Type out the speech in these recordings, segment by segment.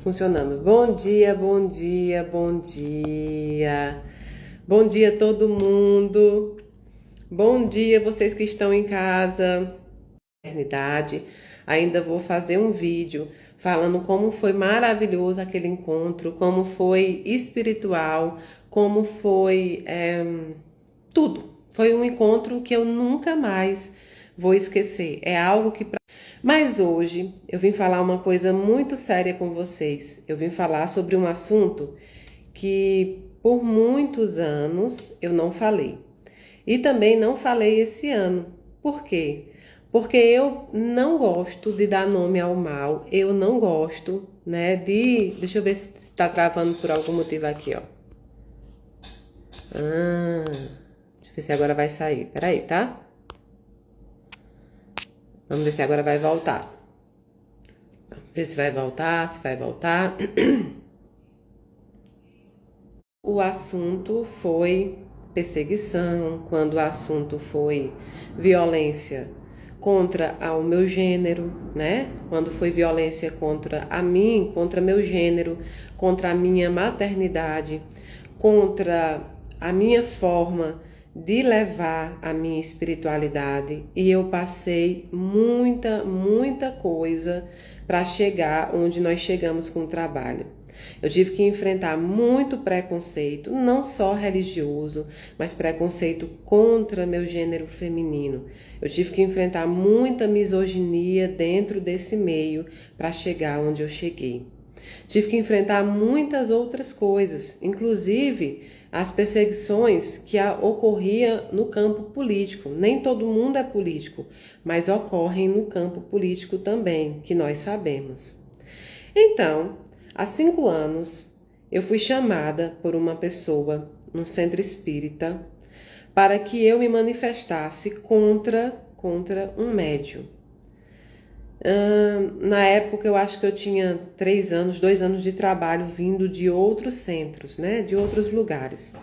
Funcionando. Bom dia, bom dia, bom dia. Bom dia todo mundo. Bom dia vocês que estão em casa. Eternidade. Ainda vou fazer um vídeo falando como foi maravilhoso aquele encontro, como foi espiritual, como foi tudo. Foi um encontro que eu nunca mais vou esquecer. É algo que Mas hoje eu vim falar uma coisa muito séria com vocês. Eu vim falar sobre um assunto que por muitos anos eu não falei. E também não falei esse ano. Por quê? Porque eu não gosto de dar nome ao mal. Eu não gosto, né, de... Deixa eu ver se tá travando por algum motivo aqui, ó. Deixa eu ver se agora vai sair. Peraí, tá? Vamos ver se agora vai voltar. Ver se vai voltar, se vai voltar. O assunto foi perseguição, quando o assunto foi violência contra o meu gênero, né? Quando foi violência contra a mim, contra meu gênero, contra a minha maternidade, contra a minha forma de levar a minha espiritualidade, e eu passei muita coisa para chegar onde nós chegamos com o trabalho. Eu tive que enfrentar muito preconceito, não só religioso, mas preconceito contra meu gênero feminino. Eu tive que enfrentar muita misoginia dentro desse meio para chegar onde eu cheguei. Tive que enfrentar muitas outras coisas, inclusive as perseguições que ocorriam no campo político. Nem todo mundo é político, mas ocorrem no campo político também, que nós sabemos. Então, há 5 anos, eu fui chamada por uma pessoa no centro espírita para que eu me manifestasse contra um médium. Na época, eu acho que eu tinha 2 anos de trabalho vindo de outros centros, né, de outros lugares.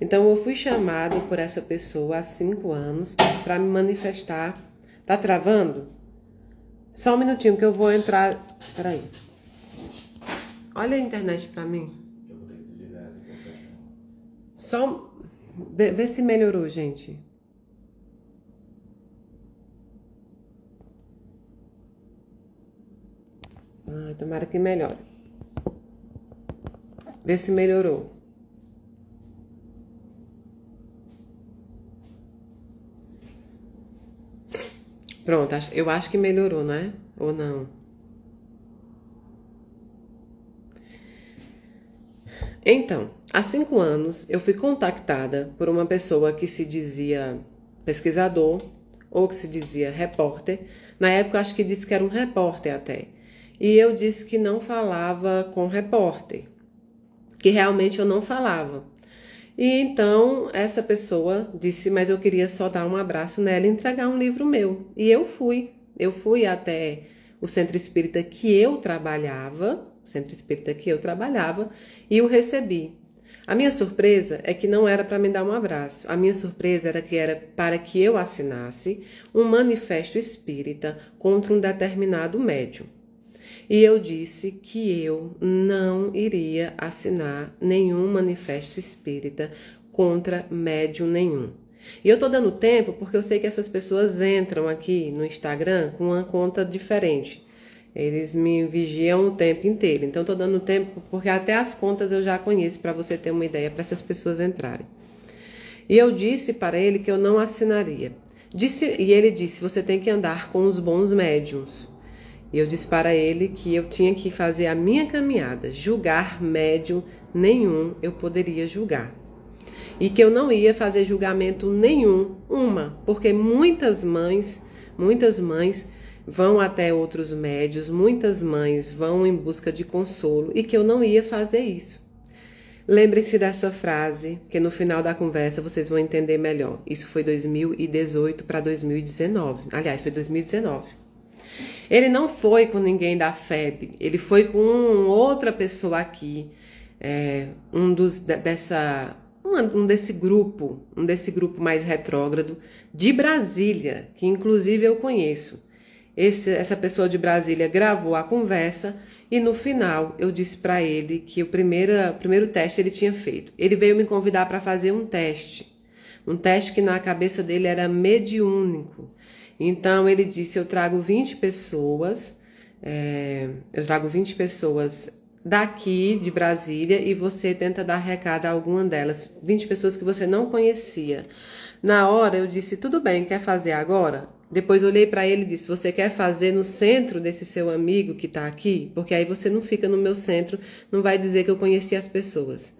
Então, eu fui chamada por essa pessoa há 5 anos para me manifestar. Tá travando? Só um minutinho que eu vou entrar. Peraí. Olha a internet pra mim. Eu vou ter que desligar. Só vê se melhorou, gente. Tomara que melhore. Vê se melhorou. Pronto, eu acho que melhorou, né? Ou não? Então, há 5 anos eu fui contactada por uma pessoa que se dizia pesquisador ou que se dizia repórter. Na época eu acho que disse que era um repórter até. E eu disse que não falava com repórter, que realmente eu não falava. E então essa pessoa disse, mas eu queria só dar um abraço nela e entregar um livro meu. E eu fui até o centro espírita que eu trabalhava, e o recebi. A minha surpresa é que não era para me dar um abraço. A minha surpresa era para que eu assinasse um manifesto espírita contra um determinado médium. E eu disse que eu não iria assinar nenhum manifesto espírita contra médium nenhum. E eu tô dando tempo porque eu sei que essas pessoas entram aqui no Instagram com uma conta diferente. Eles me vigiam o tempo inteiro. Então, tô dando tempo porque até as contas eu já conheço para você ter uma ideia para essas pessoas entrarem. E eu disse para ele que eu não assinaria. E ele disse, você tem que andar com os bons médiums. E eu disse para ele que eu tinha que fazer a minha caminhada, julgar médium nenhum eu poderia julgar. E que eu não ia fazer julgamento nenhum, porque muitas mães vão até outros médios, muitas mães vão em busca de consolo e que eu não ia fazer isso. Lembre-se dessa frase, que no final da conversa vocês vão entender melhor. Isso foi 2018 para 2019. Aliás, foi 2019. Ele não foi com ninguém da FEB, ele foi com outra pessoa aqui, desse grupo mais retrógrado de Brasília, que inclusive eu conheço. essa pessoa de Brasília gravou a conversa e no final eu disse para ele que o primeiro teste ele tinha feito. Ele veio me convidar para fazer um teste que na cabeça dele era mediúnico. Então ele disse: eu trago 20 pessoas, daqui de Brasília e você tenta dar recado a alguma delas, 20 pessoas que você não conhecia. Na hora eu disse: tudo bem, quer fazer agora? Depois olhei para ele e disse: você quer fazer no centro desse seu amigo que está aqui? Porque aí você não fica no meu centro, não vai dizer que eu conheci as pessoas.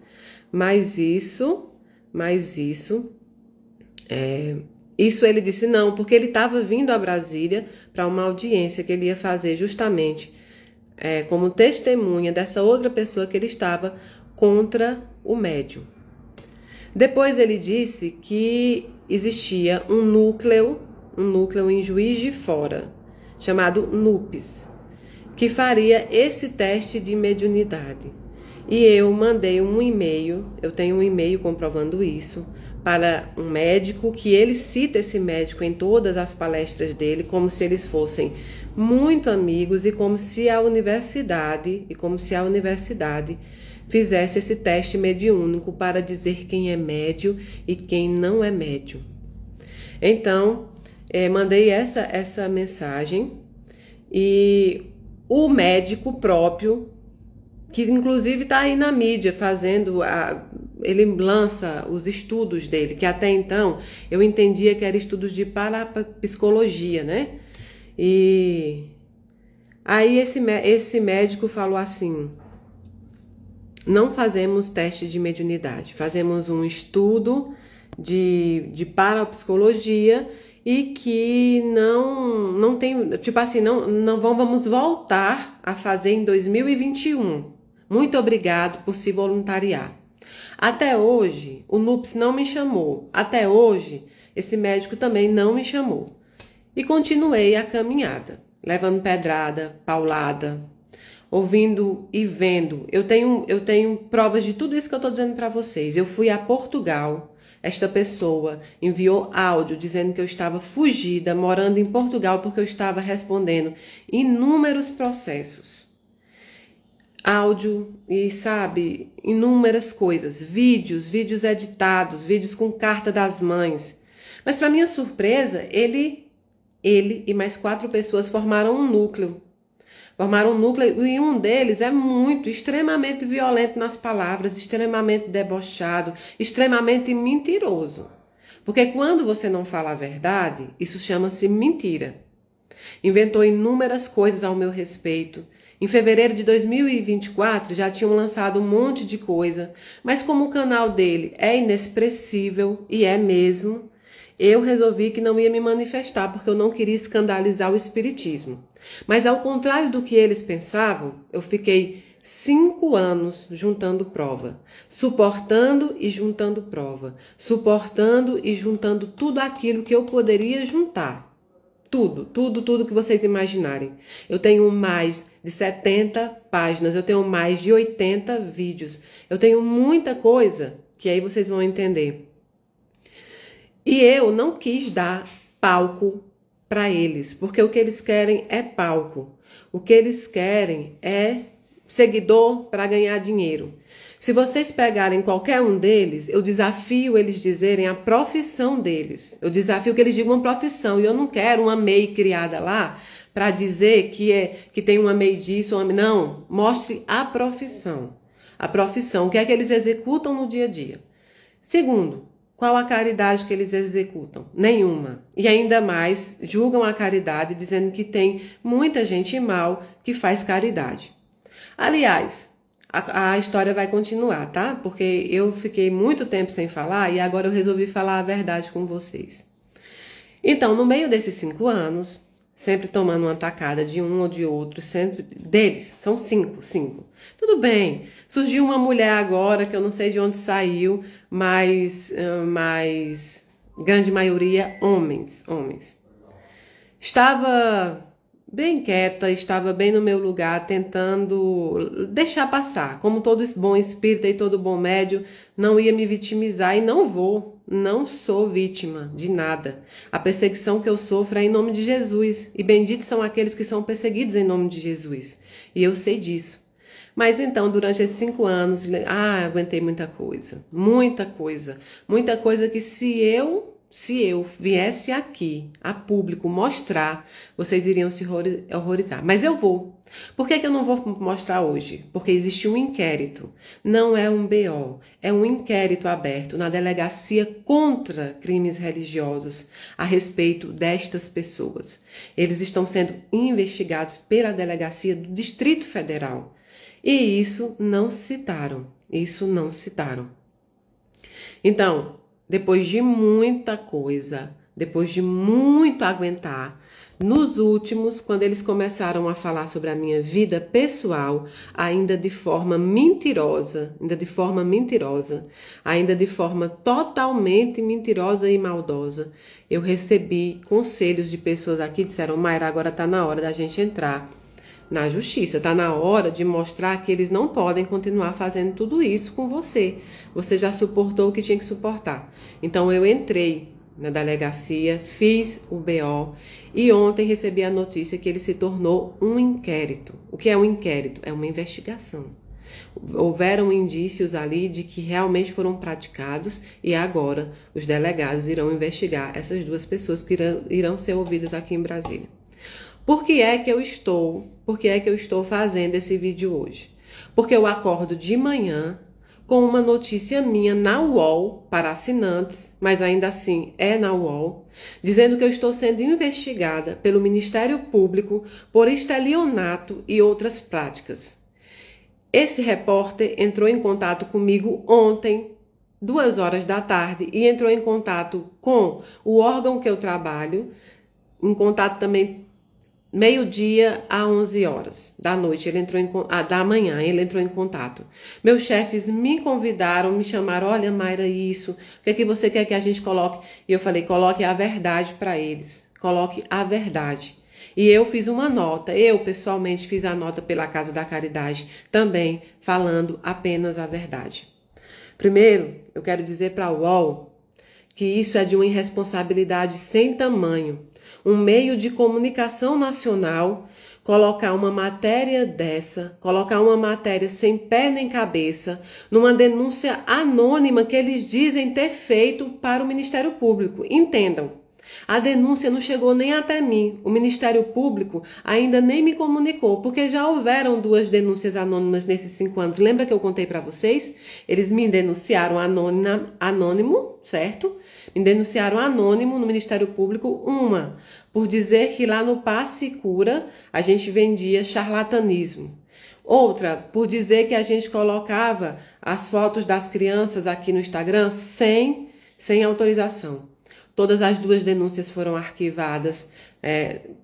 Isso ele disse não, porque ele estava vindo a Brasília para uma audiência que ele ia fazer justamente como testemunha dessa outra pessoa que ele estava contra o médium. Depois ele disse que existia um núcleo em Juiz de Fora, chamado NUPES, que faria esse teste de mediunidade. E eu mandei um e-mail, eu tenho um e-mail comprovando isso, para um médico, que ele cita esse médico em todas as palestras dele, como se eles fossem muito amigos e como se a universidade fizesse esse teste mediúnico para dizer quem é médio e quem não é médio. Então, mandei essa mensagem e o médico próprio, que inclusive está aí na mídia ele lança os estudos dele, que até então eu entendia que eram estudos de parapsicologia, né? E aí esse médico falou assim: não fazemos teste de mediunidade, fazemos um estudo de parapsicologia e que não tem, tipo assim, não vamos voltar a fazer em 2021. Muito obrigado por se voluntariar. Até hoje, o NUPES não me chamou. Até hoje, esse médico também não me chamou. E continuei a caminhada, levando pedrada, paulada, ouvindo e vendo. Eu tenho provas de tudo isso que eu estou dizendo para vocês. Eu fui a Portugal. Esta pessoa enviou áudio dizendo que eu estava fugida, morando em Portugal, porque eu estava respondendo inúmeros processos. Áudio e, inúmeras coisas, vídeos editados, vídeos com carta das mães. Mas, para minha surpresa, ele e mais 4 pessoas formaram um núcleo. E um deles é extremamente violento nas palavras, extremamente debochado, extremamente mentiroso. Porque quando você não fala a verdade, isso chama-se mentira. Inventou inúmeras coisas ao meu respeito. Em fevereiro de 2024 já tinham lançado um monte de coisa, mas como o canal dele é inexpressível, e é mesmo, eu resolvi que não ia me manifestar, porque eu não queria escandalizar o espiritismo. Mas ao contrário do que eles pensavam, eu fiquei 5 anos juntando prova, suportando e juntando prova, suportando e juntando tudo aquilo que eu poderia juntar. Tudo que vocês imaginarem. Eu tenho mais de 70 páginas, eu tenho mais de 80 vídeos, eu tenho muita coisa que aí vocês vão entender. E eu não quis dar palco para eles, porque o que eles querem é palco. O que eles querem é seguidor para ganhar dinheiro. Se vocês pegarem qualquer um deles, eu desafio eles dizerem a profissão deles. Eu desafio que eles digam uma profissão. E eu não quero uma MEI criada lá para dizer que tem uma MEI disso. Não, mostre a profissão. A profissão, o que é que eles executam no dia a dia. Segundo, qual a caridade que eles executam? Nenhuma. E ainda mais, julgam a caridade dizendo que tem muita gente mal que faz caridade. Aliás, a história vai continuar, tá? Porque eu fiquei muito tempo sem falar e agora eu resolvi falar a verdade com vocês. Então, no meio desses 5 anos, sempre tomando uma tacada de um ou de outro, sempre deles, são 5. Tudo bem, surgiu uma mulher agora que eu não sei de onde saiu, mas grande maioria homens. Estava bem quieta, estava bem no meu lugar, tentando deixar passar. Como todo bom espírita e todo bom médio, não ia me vitimizar e não vou, não sou vítima de nada. A perseguição que eu sofro é em nome de Jesus, e benditos são aqueles que são perseguidos em nome de Jesus. E eu sei disso. Mas então, durante esses 5 anos, aguentei muita coisa que se eu viesse aqui a público mostrar, vocês iriam se horrorizar. Mas eu vou. Por que eu não vou mostrar hoje? Porque existe um inquérito. Não é um BO. É um inquérito aberto na delegacia contra crimes religiosos a respeito destas pessoas. Eles estão sendo investigados pela delegacia do Distrito Federal. E isso não citaram. Então, depois de muita coisa, depois de muito aguentar, nos últimos, quando eles começaram a falar sobre a minha vida pessoal, ainda de forma mentirosa, ainda de forma totalmente mentirosa e maldosa, eu recebi conselhos de pessoas aqui que disseram: Mayra, agora está na hora da gente entrar na justiça, está na hora de mostrar que eles não podem continuar fazendo tudo isso com você. Você já suportou o que tinha que suportar. Então eu entrei na delegacia, fiz o BO e ontem recebi a notícia que ele se tornou um inquérito. O que é um inquérito? É uma investigação. Houveram indícios ali de que realmente foram praticados e agora os delegados irão investigar essas 2 pessoas que irão ser ouvidas aqui em Brasília. Por que é que eu estou fazendo esse vídeo hoje? Porque eu acordo de manhã com uma notícia minha na UOL para assinantes, mas ainda assim é na UOL, dizendo que eu estou sendo investigada pelo Ministério Público por estelionato e outras práticas. Esse repórter entrou em contato comigo ontem, 2 horas da tarde, e entrou em contato com o órgão que eu trabalho, em contato também 12h a 11 horas da noite, da manhã, ele entrou em contato. Meus chefes me convidaram, me chamaram: olha, Mayra, isso, o que é que você quer que a gente coloque? E eu falei: coloque a verdade para eles, coloque a verdade. E eu fiz uma nota, eu pessoalmente fiz a nota pela Casa da Caridade, também falando apenas a verdade. Primeiro, eu quero dizer para a UOL que isso é de uma irresponsabilidade sem tamanho. Um meio de comunicação nacional colocar uma matéria dessa, colocar uma matéria sem pé nem cabeça, numa denúncia anônima que eles dizem ter feito para o Ministério Público. Entendam, a denúncia não chegou nem até mim. O Ministério Público ainda nem me comunicou, porque já houveram 2 denúncias anônimas nesses 5 anos. Lembra que eu contei para vocês? Eles me denunciaram anônimo, certo? Me denunciaram anônimo no Ministério Público, uma por dizer que lá no Passe Cura a gente vendia charlatanismo. Outra por dizer que a gente colocava as fotos das crianças aqui no Instagram sem autorização. Todas as 2 denúncias foram arquivadas.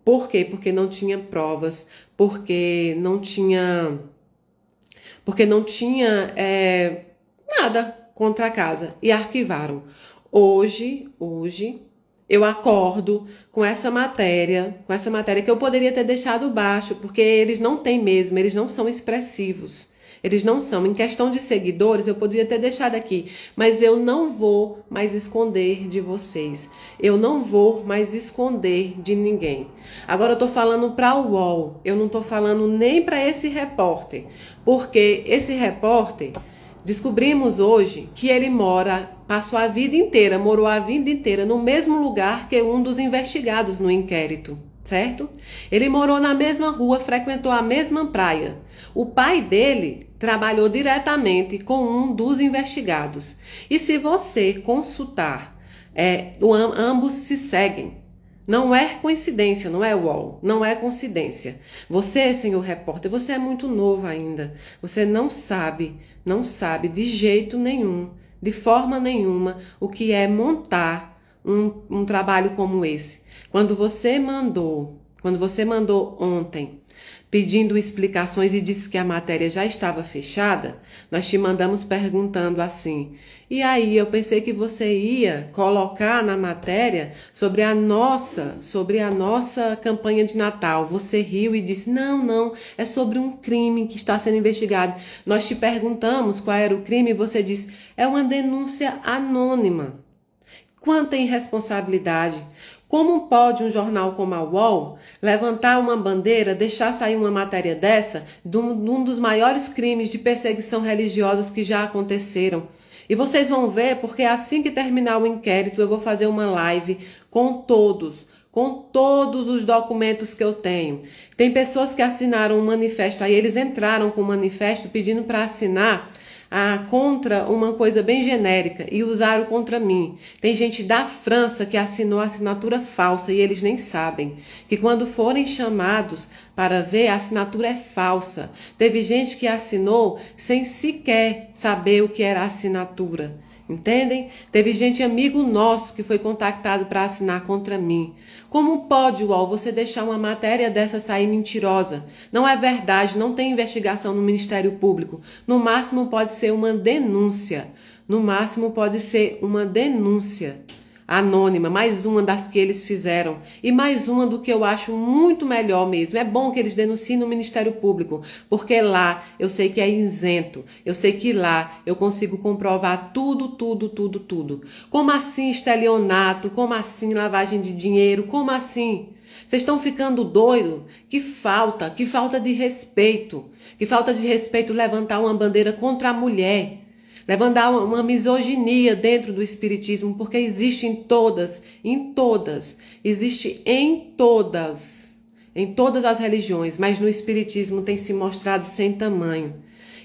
Por quê? Porque não tinha provas, porque não tinha nada contra a casa e arquivaram. Hoje eu acordo com essa matéria que eu poderia ter deixado baixo, porque eles não têm mesmo, eles não são expressivos. Eles não são. Em questão de seguidores, eu poderia ter deixado aqui, mas eu não vou mais esconder de vocês. Eu não vou mais esconder de ninguém. Agora eu tô falando para o UOL, eu não tô falando nem para esse repórter, porque esse repórter, descobrimos hoje que ele morou a vida inteira no mesmo lugar que um dos investigados no inquérito, certo? Ele morou na mesma rua, frequentou a mesma praia. O pai dele trabalhou diretamente com um dos investigados. E se você consultar, ambos se seguem. Não é coincidência, não é UOL, não é coincidência. Você, senhor repórter, você é muito novo ainda. Você não sabe de jeito nenhum, de forma nenhuma, o que é montar um trabalho como esse. Quando você mandou ontem pedindo explicações e disse que a matéria já estava fechada, nós te mandamos perguntando assim: e aí, eu pensei que você ia colocar na matéria sobre a nossa campanha de Natal. Você riu e disse: não, é sobre um crime que está sendo investigado. Nós te perguntamos qual era o crime e você disse: é uma denúncia anônima. Quanta irresponsabilidade! Como pode um jornal como a UOL levantar uma bandeira, deixar sair uma matéria dessa de um dos maiores crimes de perseguição religiosa que já aconteceram? E vocês vão ver, porque assim que terminar o inquérito, eu vou fazer uma live com todos os documentos que eu tenho. Tem pessoas que assinaram um manifesto, aí eles entraram com um manifesto pedindo para assinar contra uma coisa bem genérica e usaram contra mim. Tem gente da França que assinou a assinatura falsa e eles nem sabem que quando forem chamados para ver, a assinatura é falsa. Teve gente que assinou sem sequer saber o que era a assinatura. Entendem? Teve gente amigo nosso que foi contactado para assinar contra mim. Como pode, UOL, você deixar uma matéria dessa sair mentirosa? Não é verdade, não tem investigação no Ministério Público. No máximo pode ser uma denúncia. No máximo pode ser uma denúncia anônima, mais uma das que eles fizeram. E mais uma do que eu acho muito melhor mesmo. É bom que eles denunciem no Ministério Público, porque lá eu sei que é isento. Eu sei que lá eu consigo comprovar tudo. Como assim estelionato? Como assim lavagem de dinheiro? Como assim? Vocês estão ficando doidos? Que falta de respeito. Que falta de respeito levantar uma bandeira contra a mulher. Levantar uma misoginia dentro do espiritismo, porque existe em todas as religiões, mas no espiritismo tem se mostrado sem tamanho.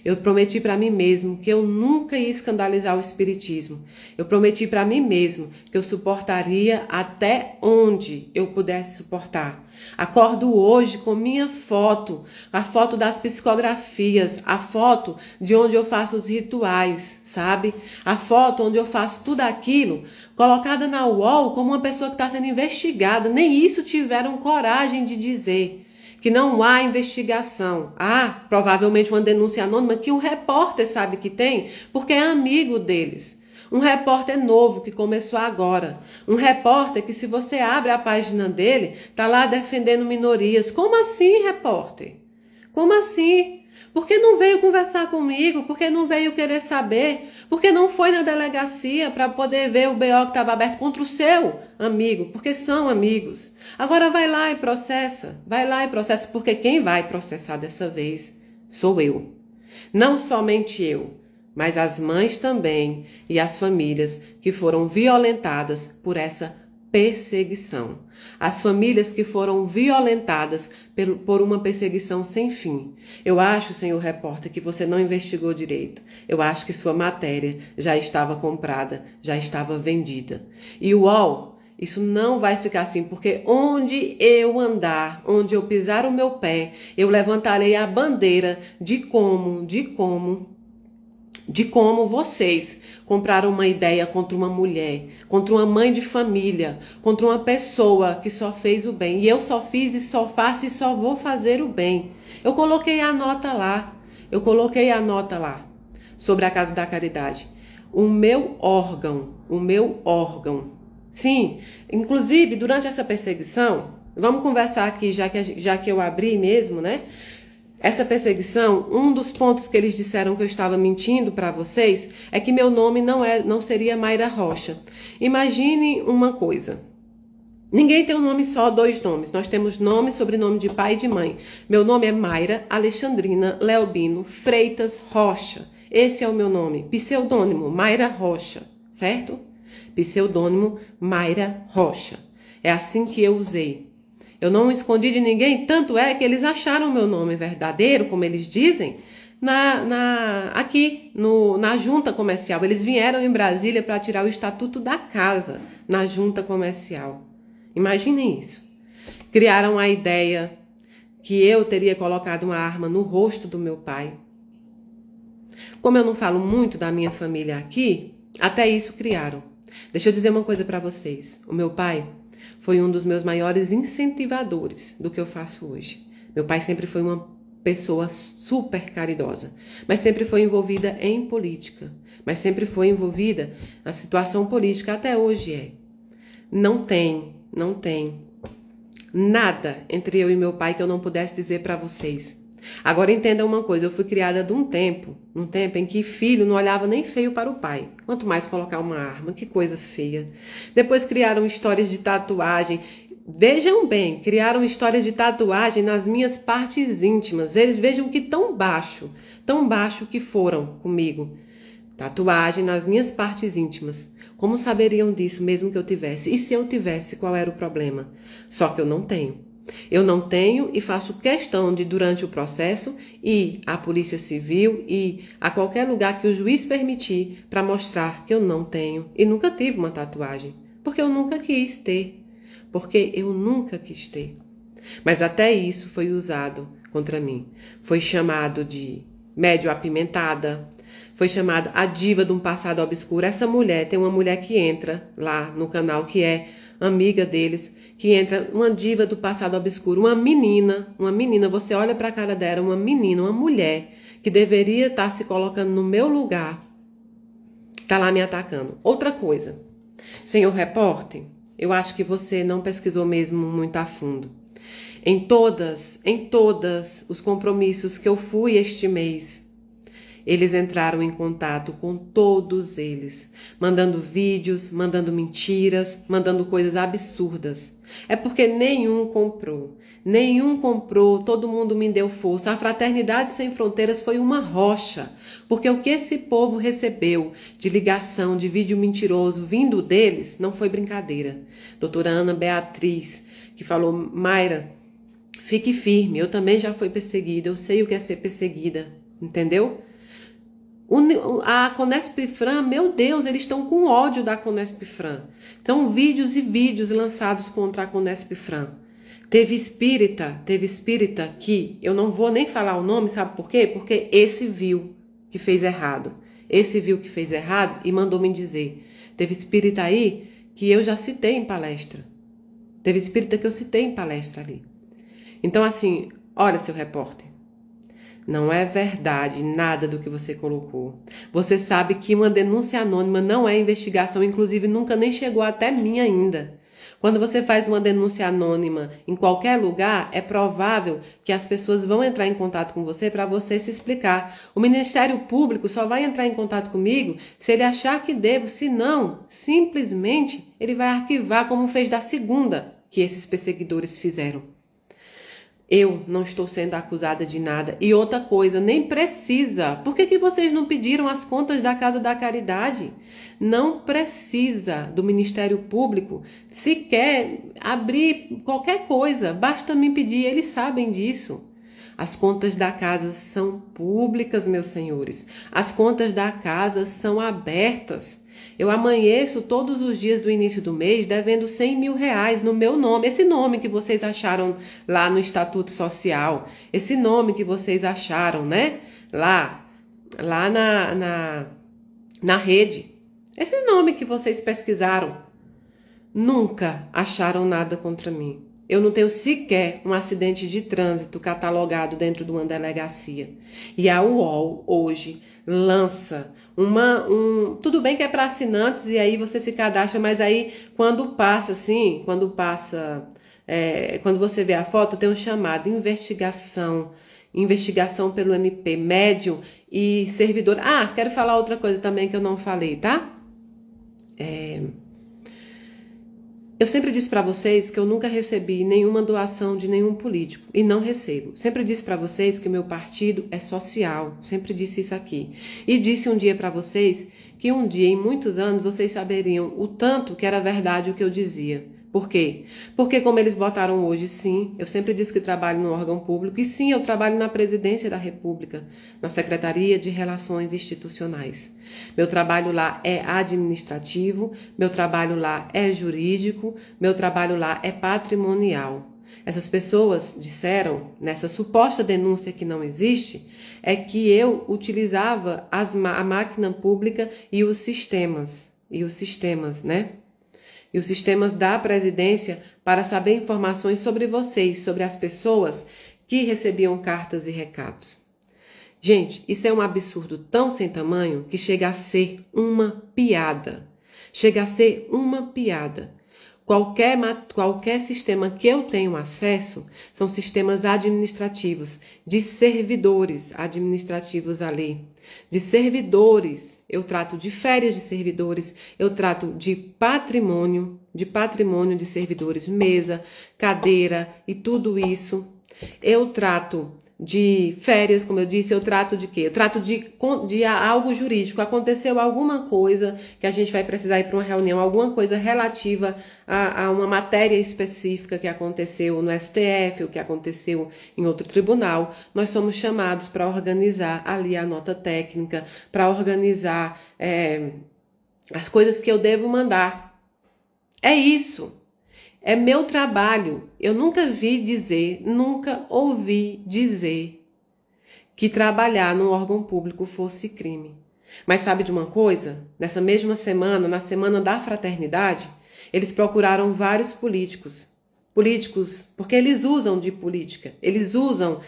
Eu prometi para mim mesmo que eu nunca ia escandalizar o espiritismo. Eu prometi para mim mesmo que eu suportaria até onde eu pudesse suportar. Acordo hoje com minha foto, a foto das psicografias, a foto de onde eu faço os rituais, sabe? A foto onde eu faço tudo aquilo, colocada na UOL como uma pessoa que está sendo investigada. Nem isso tiveram coragem de dizer. Que não há investigação. Há provavelmente uma denúncia anônima que o repórter sabe que tem, porque é amigo deles. Um repórter novo que começou agora. Um repórter que, se você abre a página dele, tá lá defendendo minorias. Como assim, repórter? Como assim? Por que não veio conversar comigo? Por que não veio querer saber? Por que não foi na delegacia para poder ver o BO que estava aberto contra o seu amigo? Porque são amigos. Agora vai lá e processa. Vai lá e processa, porque quem vai processar dessa vez sou eu. Não somente eu, mas as mães também e as famílias que foram violentadas por essa perseguição. As famílias que foram violentadas por uma perseguição sem fim. Eu acho, senhor repórter, que você não investigou direito. Eu acho que sua matéria já estava comprada, já estava vendida. E o UOL, isso não vai ficar assim, porque onde eu andar, onde eu pisar o meu pé, eu levantarei a bandeira de como vocês compraram uma ideia contra uma mulher, contra uma mãe de família, contra uma pessoa que só fez o bem. E eu só fiz e só faço e só vou fazer o bem. Eu coloquei a nota lá sobre a Casa da Caridade. O meu órgão. Sim, inclusive durante essa perseguição, vamos conversar aqui, já que eu abri mesmo, né? Essa perseguição, um dos pontos que eles disseram que eu estava mentindo para vocês é que meu nome não seria Mayra Rocha. Imagine uma coisa. Ninguém tem um nome só, dois nomes. Nós temos nome, sobrenome de pai e de mãe. Meu nome é Mayra Alexandrina Leobino Freitas Rocha. Esse é o meu nome. Pseudônimo Mayra Rocha, certo? Pseudônimo Mayra Rocha. É assim que eu usei. Eu não escondi de ninguém, tanto é que eles acharam meu nome verdadeiro, como eles dizem, aqui na junta comercial. Eles vieram em Brasília para tirar o estatuto da casa na junta comercial. Imaginem isso. Criaram a ideia que eu teria colocado uma arma no rosto do meu pai. Como eu não falo muito da minha família aqui, até isso criaram. Deixa eu dizer uma coisa para vocês. O meu pai foi um dos meus maiores incentivadores do que eu faço hoje. Meu pai sempre foi uma pessoa super caridosa, mas sempre foi envolvida em política, mas sempre foi envolvida na situação política, até hoje é. Não tem nada entre eu e meu pai que eu não pudesse dizer para vocês. Agora entenda uma coisa, eu fui criada num tempo em que filho não olhava nem feio para o pai, quanto mais colocar uma arma, que coisa feia. Depois criaram histórias de tatuagem. Vejam bem, criaram histórias de tatuagem nas minhas partes íntimas. Vejam que tão baixo que foram comigo. Tatuagem nas minhas partes íntimas. Como saberiam disso mesmo que eu tivesse? E se eu tivesse, qual era o problema? Só que eu não tenho. Eu não tenho e faço questão de, durante o processo, ir à Polícia Civil e a qualquer lugar que o juiz permitir para mostrar que eu não tenho e nunca tive uma tatuagem. Porque eu nunca quis ter. Mas até isso foi usado contra mim. Foi chamado de médio apimentada, foi chamada a diva de um passado obscuro. Essa mulher, tem uma mulher que entra lá no canal, que é amiga deles, que entra uma diva do passado obscuro, uma menina, você olha pra cara dela, uma menina, uma mulher, que deveria estar se colocando no meu lugar, tá lá me atacando. Outra coisa, senhor repórter, eu acho que você não pesquisou mesmo muito a fundo. Em todas os compromissos que eu fui este mês, eles entraram em contato com todos eles, mandando vídeos, mandando mentiras, mandando coisas absurdas. É porque nenhum comprou, todo mundo me deu força. A Fraternidade Sem Fronteiras foi uma rocha, porque o que esse povo recebeu de ligação, de vídeo mentiroso vindo deles, não foi brincadeira. Doutora Ana Beatriz, que falou, Mayra, fique firme, eu também já fui perseguida, eu sei o que é ser perseguida, entendeu? A Conespfran, meu Deus, eles estão com ódio da Conespfran. São vídeos e vídeos lançados contra a Conespfran. Teve espírita que, eu não vou nem falar o nome, sabe por quê? Porque esse viu que fez errado. Esse viu que fez errado e mandou me dizer. Teve espírita aí que eu já citei em palestra. Teve espírita que eu citei em palestra ali. Então assim, olha, seu repórter. Não é verdade nada do que você colocou. Você sabe que uma denúncia anônima não é investigação, inclusive nunca nem chegou até mim ainda. Quando você faz uma denúncia anônima em qualquer lugar, é provável que as pessoas vão entrar em contato com você para você se explicar. O Ministério Público só vai entrar em contato comigo se ele achar que devo, se não, simplesmente ele vai arquivar como fez da segunda que esses perseguidores fizeram. Eu não estou sendo acusada de nada. E outra coisa, nem precisa. Por que vocês não pediram as contas da Casa da Caridade? Não precisa do Ministério Público sequer abrir qualquer coisa. Basta me pedir, eles sabem disso. As contas da casa são públicas, meus senhores. As contas da casa são abertas. Eu amanheço todos os dias do início do mês devendo 100 mil reais no meu nome. Esse nome que vocês acharam lá no Estatuto Social. Esse nome que vocês acharam, né? Lá na rede. Esse nome que vocês pesquisaram. Nunca acharam nada contra mim. Eu não tenho sequer um acidente de trânsito catalogado dentro de uma delegacia. E a UOL hoje lança tudo bem que é para assinantes e aí você se cadastra, mas aí quando você vê a foto, tem um chamado investigação pelo MP, médium e servidor. Ah, quero falar outra coisa também que eu não falei, tá? Eu sempre disse para vocês que eu nunca recebi nenhuma doação de nenhum político e não recebo. Sempre disse para vocês que o meu partido é social. Sempre disse isso aqui. E disse um dia para vocês que um dia, em muitos anos, vocês saberiam o tanto que era verdade o que eu dizia. Por quê? Porque como eles botaram hoje, sim, eu sempre disse que trabalho no órgão público e sim, eu trabalho na Presidência da República, na Secretaria de Relações Institucionais. Meu trabalho lá é administrativo, meu trabalho lá é jurídico, meu trabalho lá é patrimonial. Essas pessoas disseram, nessa suposta denúncia que não existe, é que eu utilizava a máquina pública e os sistemas, né? E os sistemas da presidência para saber informações sobre vocês, sobre as pessoas que recebiam cartas e recados. Gente, isso é um absurdo tão sem tamanho que chega a ser uma piada. Chega a ser uma piada. Qualquer sistema que eu tenho acesso são sistemas administrativos, de servidores administrativos ali, de servidores. Eu trato de férias de servidores, eu trato de patrimônio de servidores, mesa, cadeira e tudo isso. Eu trato de férias, como eu disse, eu trato de quê? Eu trato de algo jurídico. Aconteceu alguma coisa que a gente vai precisar ir para uma reunião, alguma coisa relativa a uma matéria específica que aconteceu no STF, ou que aconteceu em outro tribunal. Nós somos chamados para organizar ali a nota técnica, para organizar as coisas que eu devo mandar. É isso. É meu trabalho. Eu nunca nunca ouvi dizer que trabalhar num órgão público fosse crime. Mas sabe de uma coisa? Nessa mesma semana, na Semana da Fraternidade, eles procuraram vários políticos, porque eles usam de política, eles usam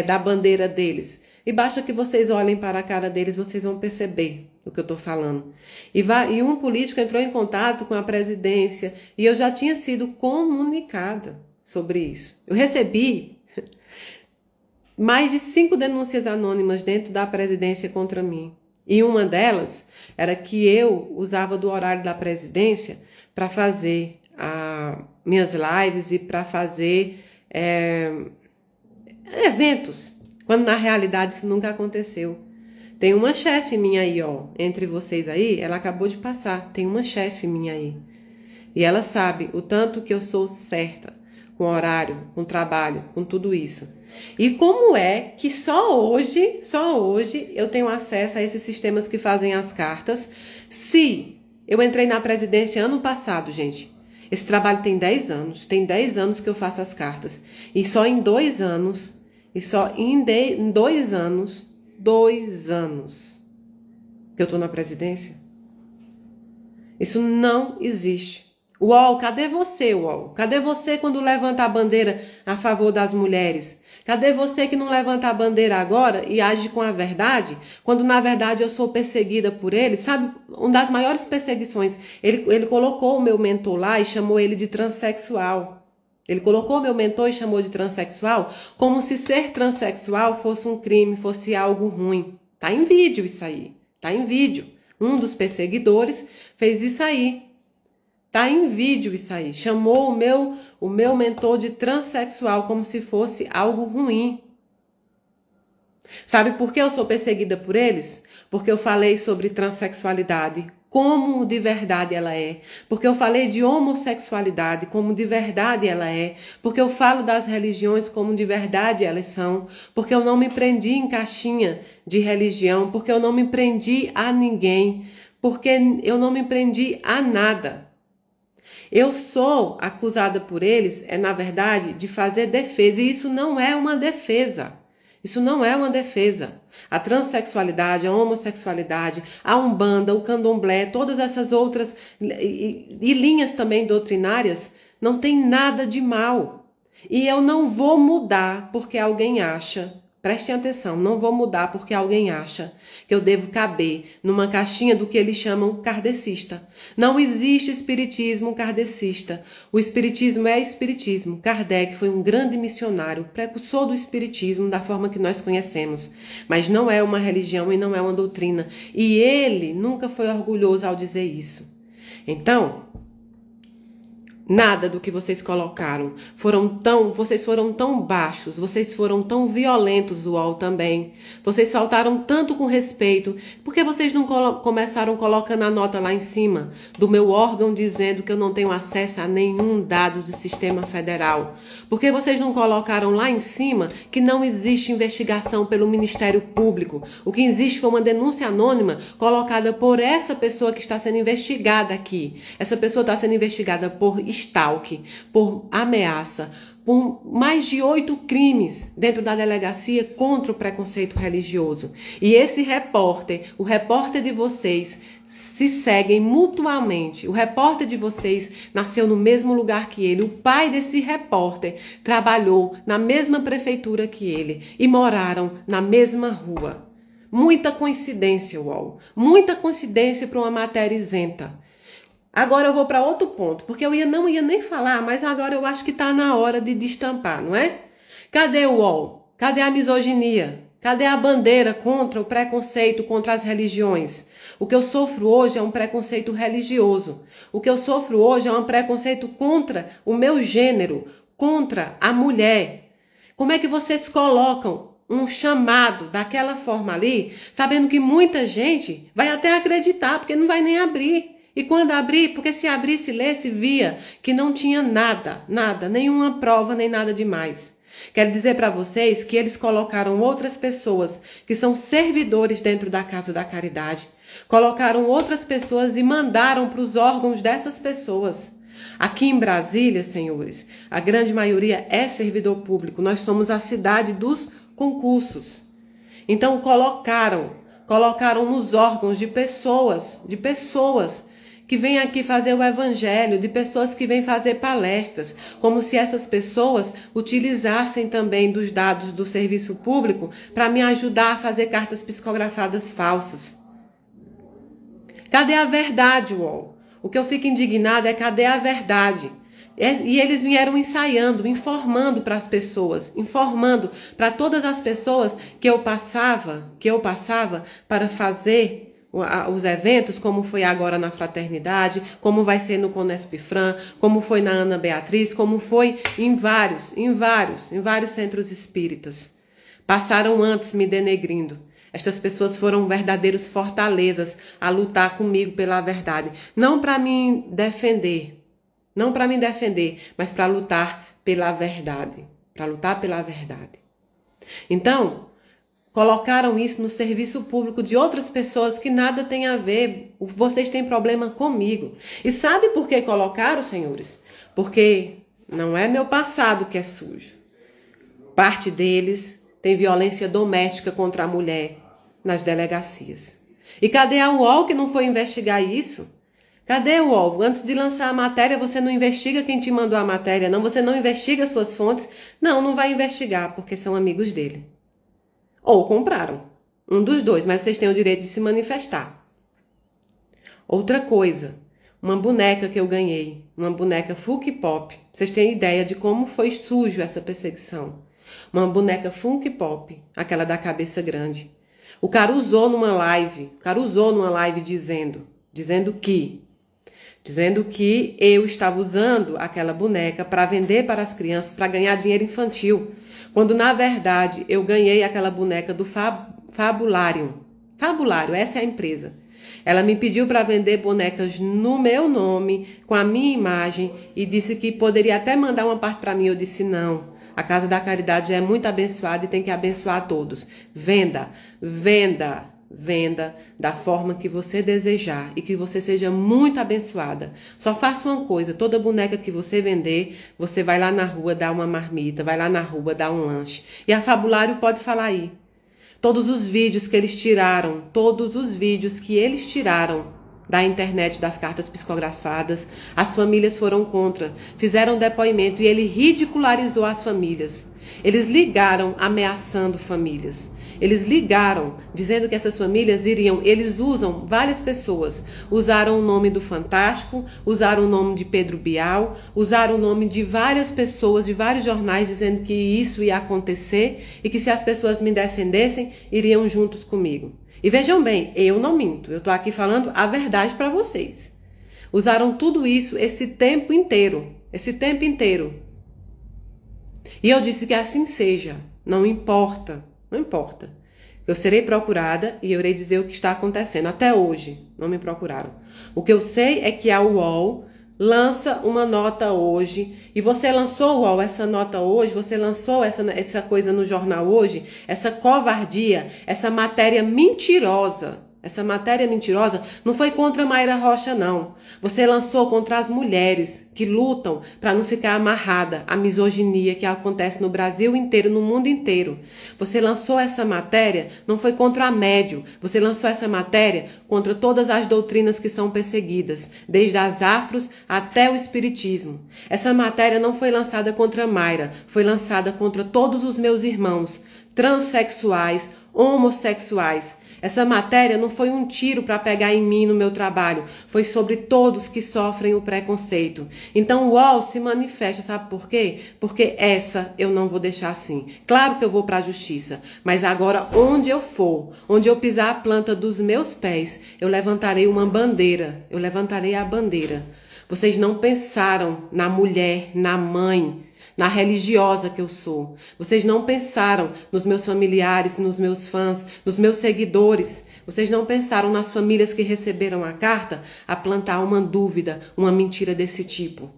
da bandeira deles. E basta que vocês olhem para a cara deles, vocês vão perceber o que eu estou falando. E um político entrou em contato com a presidência e eu já tinha sido comunicada sobre isso. Eu recebi mais de 5 denúncias anônimas dentro da presidência contra mim. E uma delas era que eu usava do horário da presidência para fazer minhas lives e para fazer eventos, quando na realidade isso nunca aconteceu. Tem uma chefe minha aí, ó, entre vocês aí, ela acabou de passar, tem uma chefe minha aí. E ela sabe o tanto que eu sou certa com horário, com trabalho, com tudo isso. E como é que só hoje eu tenho acesso a esses sistemas que fazem as cartas, se eu entrei na presidência ano passado, gente. Esse trabalho tem 10 anos, tem 10 anos que eu faço as cartas. E só em 2 anos, em 2 anos que eu tô na presidência. Isso não existe. UOL, cadê você, UOL? Cadê você quando levanta a bandeira a favor das mulheres? Cadê você que não levanta a bandeira agora e age com a verdade, quando na verdade eu sou perseguida por ele? Sabe, uma das maiores perseguições, ele colocou o meu mentor lá e chamou ele de transexual. Ele colocou o meu mentor e chamou de transexual, como se ser transexual fosse um crime, fosse algo ruim. Tá em vídeo isso aí, tá em vídeo. Um dos perseguidores fez isso aí. Tá em vídeo isso aí. Chamou o meu mentor de transexual como se fosse algo ruim. Sabe por que eu sou perseguida por eles? Porque eu falei sobre transexualidade, como de verdade ela é. Porque eu falei de homossexualidade, como de verdade ela é. Porque eu falo das religiões como de verdade elas são. Porque eu não me prendi em caixinha de religião. Porque eu não me prendi a ninguém. Porque eu não me prendi a nada. Eu sou acusada por eles, na verdade, de fazer defesa. E isso não é uma defesa. Isso não é uma defesa. A transexualidade, a homossexualidade, a umbanda, o candomblé, todas essas outras e linhas também doutrinárias, não tem nada de mal. E eu não vou mudar porque alguém acha, prestem atenção, não vou mudar porque alguém acha que eu devo caber numa caixinha do que eles chamam kardecista. Não existe espiritismo kardecista. O espiritismo é espiritismo. Kardec foi um grande missionário, precursor do espiritismo da forma que nós conhecemos. Mas não é uma religião e não é uma doutrina. E ele nunca foi orgulhoso ao dizer isso. Então, nada do que vocês colocaram vocês foram tão baixos, vocês foram tão violentos, UOL também. Vocês faltaram tanto com respeito. Por que vocês não começaram colocando a nota lá em cima do meu órgão dizendo que eu não tenho acesso a nenhum dado do sistema federal? Por que vocês não colocaram lá em cima que não existe investigação pelo Ministério Público? O que existe foi uma denúncia anônima colocada por essa pessoa que está sendo investigada aqui. Essa pessoa está sendo investigada por stalking, por ameaça, por mais de 8 crimes dentro da delegacia contra o preconceito religioso. E esse repórter, o repórter de vocês, se seguem mutuamente. O repórter de vocês nasceu no mesmo lugar que ele. O pai desse repórter trabalhou na mesma prefeitura que ele e moraram na mesma rua. Muita coincidência, UOL. Muita coincidência para uma matéria isenta. Agora eu vou para outro ponto, porque não ia nem falar, mas agora eu acho que está na hora de destampar, não é? Cadê o UOL? Cadê a misoginia? Cadê a bandeira contra o preconceito contra as religiões? O que eu sofro hoje é um preconceito religioso. O que eu sofro hoje é um preconceito contra o meu gênero, contra a mulher. Como é que vocês colocam um chamado daquela forma ali, sabendo que muita gente vai até acreditar, porque não vai nem abrir. E quando abrir, porque se abrisse, lesse, via que não tinha nada, nenhuma prova, nem nada demais. Quero dizer para vocês que eles colocaram outras pessoas que são servidores dentro da Casa da Caridade, colocaram outras pessoas e mandaram para os órgãos dessas pessoas. Aqui em Brasília, senhores, a grande maioria é servidor público. Nós somos a cidade dos concursos. Então colocaram nos órgãos de pessoas que vêm aqui fazer o evangelho, de pessoas que vêm fazer palestras, como se essas pessoas utilizassem também dos dados do serviço público para me ajudar a fazer cartas psicografadas falsas. Cadê a verdade, UOL? O que eu fico indignada é cadê a verdade? E eles vieram ensaiando, informando para as pessoas, informando para todas as pessoas que eu passava para fazer os eventos, como foi agora na Fraternidade, como vai ser no Conespifran, como foi na Ana Beatriz, como foi em vários centros espíritas. Passaram antes me denegrindo. Estas pessoas foram verdadeiros fortalezas a lutar comigo pela verdade. Não para me defender, mas para lutar pela verdade. Então, colocaram isso no serviço público de outras pessoas que nada tem a ver. Vocês têm problema comigo. E sabe por que colocaram, senhores? Porque não é meu passado que é sujo. Parte deles tem violência doméstica contra a mulher nas delegacias. E cadê a UOL que não foi investigar isso? Cadê o UOL? Antes de lançar a matéria, você não investiga quem te mandou a matéria, não? Você não investiga suas fontes? Não vai investigar, porque são amigos dele. Ou compraram. Um dos dois, mas vocês têm o direito de se manifestar. Outra coisa, uma boneca que eu ganhei, uma boneca Funk Pop. Vocês têm ideia de como foi sujo essa perseguição. Uma boneca Funk Pop, aquela da cabeça grande. O cara usou numa live dizendo que eu estava usando aquela boneca para vender para as crianças, para ganhar dinheiro infantil, quando na verdade eu ganhei aquela boneca do Fabulário, essa é a empresa. Ela me pediu para vender bonecas no meu nome, com a minha imagem, e disse que poderia até mandar uma parte para mim. Eu disse não. A Casa da Caridade já é muito abençoada e tem que abençoar a todos. Venda da forma que você desejar e que você seja muito abençoada. Só faça uma coisa, toda boneca que você vender, você vai lá na rua dar uma marmita, vai lá na rua dar um lanche. E a Fabulário pode falar aí. Todos os vídeos que eles tiraram da internet das cartas psicografadas, as famílias foram contra, fizeram depoimento e ele ridicularizou as famílias. Eles ligaram ameaçando famílias. Eles ligaram dizendo que essas famílias eles usam várias pessoas, usaram o nome do Fantástico, usaram o nome de Pedro Bial, usaram o nome de várias pessoas, de vários jornais dizendo que isso ia acontecer e que se as pessoas me defendessem, iriam juntos comigo. E vejam bem, eu não minto, eu estou aqui falando a verdade para vocês. Usaram tudo isso esse tempo inteiro. E eu disse que assim seja, não importa. Eu serei procurada e eu irei dizer o que está acontecendo. Até hoje, não me procuraram. O que eu sei é que a UOL lança uma nota hoje, e você lançou, UOL, essa nota hoje, você lançou essa coisa no jornal hoje, essa covardia, essa matéria mentirosa, essa matéria mentirosa, não foi contra Mayra Rocha, não. Você lançou contra as mulheres que lutam para não ficar amarrada à misoginia que acontece no Brasil inteiro, no mundo inteiro. Você lançou essa matéria, não foi contra a médium. Você lançou essa matéria contra todas as doutrinas que são perseguidas, desde as afros até o espiritismo. Essa matéria não foi lançada contra Mayra, foi lançada contra todos os meus irmãos, transexuais, homossexuais. Essa matéria não foi um tiro para pegar em mim no meu trabalho, foi sobre todos que sofrem o preconceito. Então o UOL se manifesta, sabe por quê? Porque essa eu não vou deixar assim. Claro que eu vou para a justiça, mas agora onde eu for, onde eu pisar a planta dos meus pés, eu levantarei uma bandeira, eu levantarei a bandeira. Vocês não pensaram na mulher, na mãe, na religiosa que eu sou. Vocês não pensaram nos meus familiares, nos meus fãs, nos meus seguidores. Vocês não pensaram nas famílias que receberam a carta a plantar uma dúvida, uma mentira desse tipo.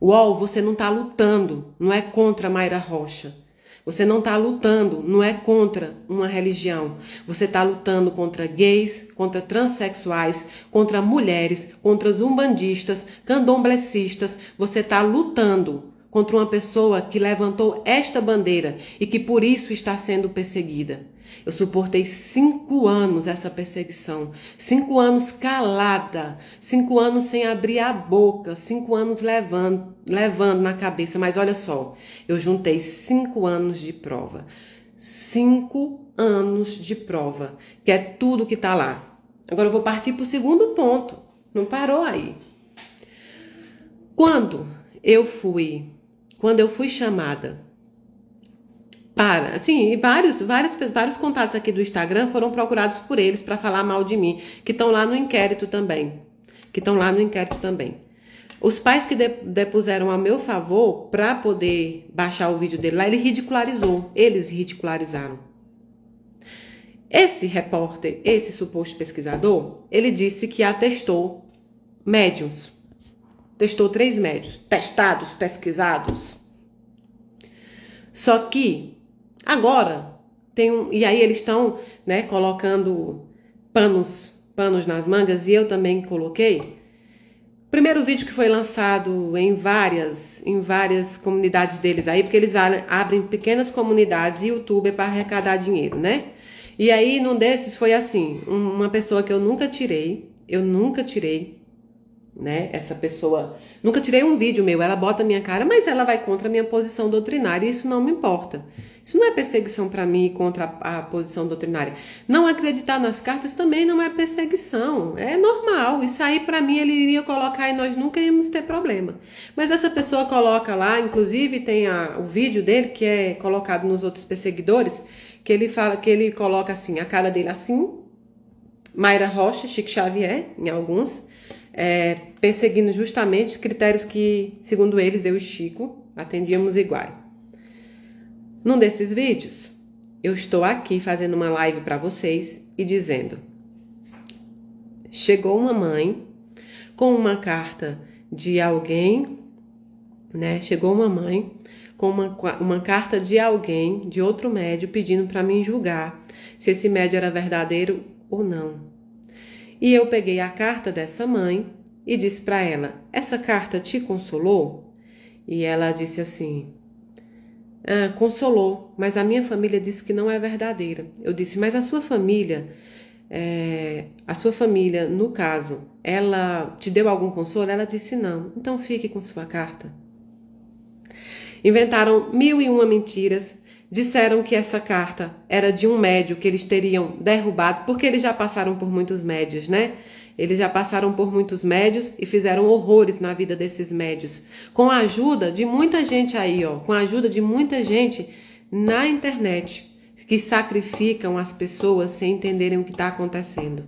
UOL, você não está lutando, não é contra Mayra Rocha. Você não está lutando, não é contra uma religião. Você está lutando contra gays, contra transexuais, contra mulheres, contra umbandistas, candomblecistas. Você está lutando contra uma pessoa que levantou esta bandeira e que por isso está sendo perseguida. Eu suportei 5 anos essa perseguição, 5 anos calada, 5 anos sem abrir a boca, 5 anos levando na cabeça. Mas olha só, eu juntei 5 anos de prova, 5 anos de prova, que é tudo que está lá. Agora eu vou partir para o segundo ponto, não parou aí. Quando eu fui chamada para, assim, vários contatos aqui do Instagram foram procurados por eles para falar mal de mim, que estão lá no inquérito também, Os pais que depuseram a meu favor para poder baixar o vídeo dele lá, eles ridicularizaram. Esse repórter, esse suposto pesquisador, ele disse que atestou médiuns. Testou 3 médios, testados, pesquisados. Só que agora e aí eles estão, né, colocando panos nas mangas, e eu também coloquei. Primeiro vídeo que foi lançado em várias comunidades deles aí, porque eles abrem pequenas comunidades youtuber para arrecadar dinheiro, né? E aí num desses foi assim, uma pessoa que eu nunca tirei, né? Essa pessoa, nunca tirei um vídeo meu, ela bota a minha cara, mas ela vai contra a minha posição doutrinária e isso não me importa. Isso não é perseguição para mim contra a posição doutrinária. Não acreditar nas cartas também não é perseguição, é normal. Isso aí para mim ele iria colocar e nós nunca íamos ter problema. Mas essa pessoa coloca lá, inclusive tem o vídeo dele que é colocado nos outros perseguidores, que ele fala, que ele coloca assim, a cara dele assim, Mayra Rocha, Chico Xavier, em alguns, perseguindo justamente critérios que, segundo eles, eu e Chico atendíamos igual. Num desses vídeos, eu estou aqui fazendo uma live para vocês e dizendo: chegou uma mãe com uma carta de alguém, né? Chegou uma mãe com uma carta de alguém, de outro médium, pedindo para mim julgar se esse médium era verdadeiro ou não. E eu peguei a carta dessa mãe e disse para ela: essa carta te consolou? E ela disse assim: consolou, mas a minha família disse que não é verdadeira. Eu disse: mas a sua família, no caso, ela te deu algum consolo? Ela disse: não. Então fique com sua carta. Inventaram 1001 mentiras. Disseram que essa carta era de um médium que eles teriam derrubado, porque eles já passaram por muitos médios, né? Eles já passaram por muitos médios e fizeram horrores na vida desses médios. Com a ajuda de muita gente aí, ó, com a ajuda de muita gente na internet, que sacrificam as pessoas sem entenderem o que está acontecendo.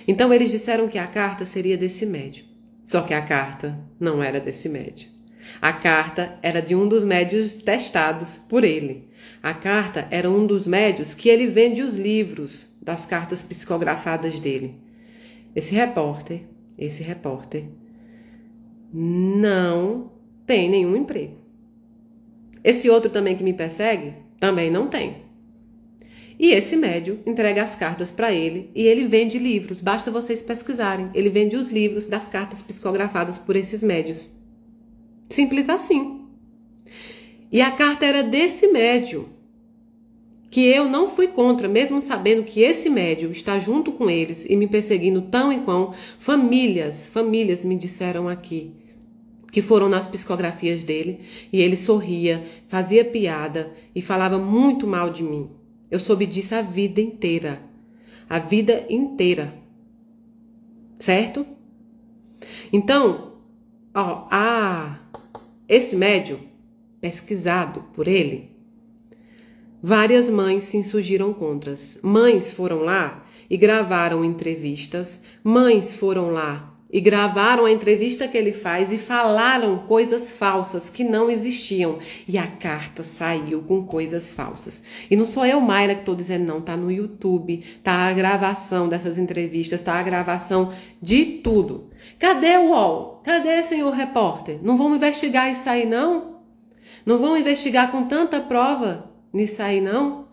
Então eles disseram que a carta seria desse médium. Só que a carta não era desse médium. A carta era de um dos médios testados por ele. A carta era um dos médios que ele vende os livros das cartas psicografadas dele. Esse repórter não tem nenhum emprego. Esse outro também que me persegue, também não tem. E esse médium entrega as cartas para ele e ele vende livros. Basta vocês pesquisarem. Ele vende os livros das cartas psicografadas por esses médios. Simples assim. E a carta era desse médium, que eu não fui contra, mesmo sabendo que esse médium está junto com eles e me perseguindo tão e quão famílias me disseram aqui, que foram nas psicografias dele, e ele sorria, fazia piada e falava muito mal de mim. Eu soube disso a vida inteira. A vida inteira. Certo? Então, esse médium, pesquisado por ele, várias mães se insurgiram contra. Mães foram lá e gravaram entrevistas. Mães foram lá e gravaram a entrevista que ele faz e falaram coisas falsas que não existiam. E a carta saiu com coisas falsas. E não sou eu, Mayra, que estou dizendo não. Tá no YouTube, tá a gravação dessas entrevistas, tá a gravação de tudo. Cadê o UOL? Cadê, senhor repórter? Não vão investigar isso aí, não? Não vão investigar com tanta prova nisso aí, não?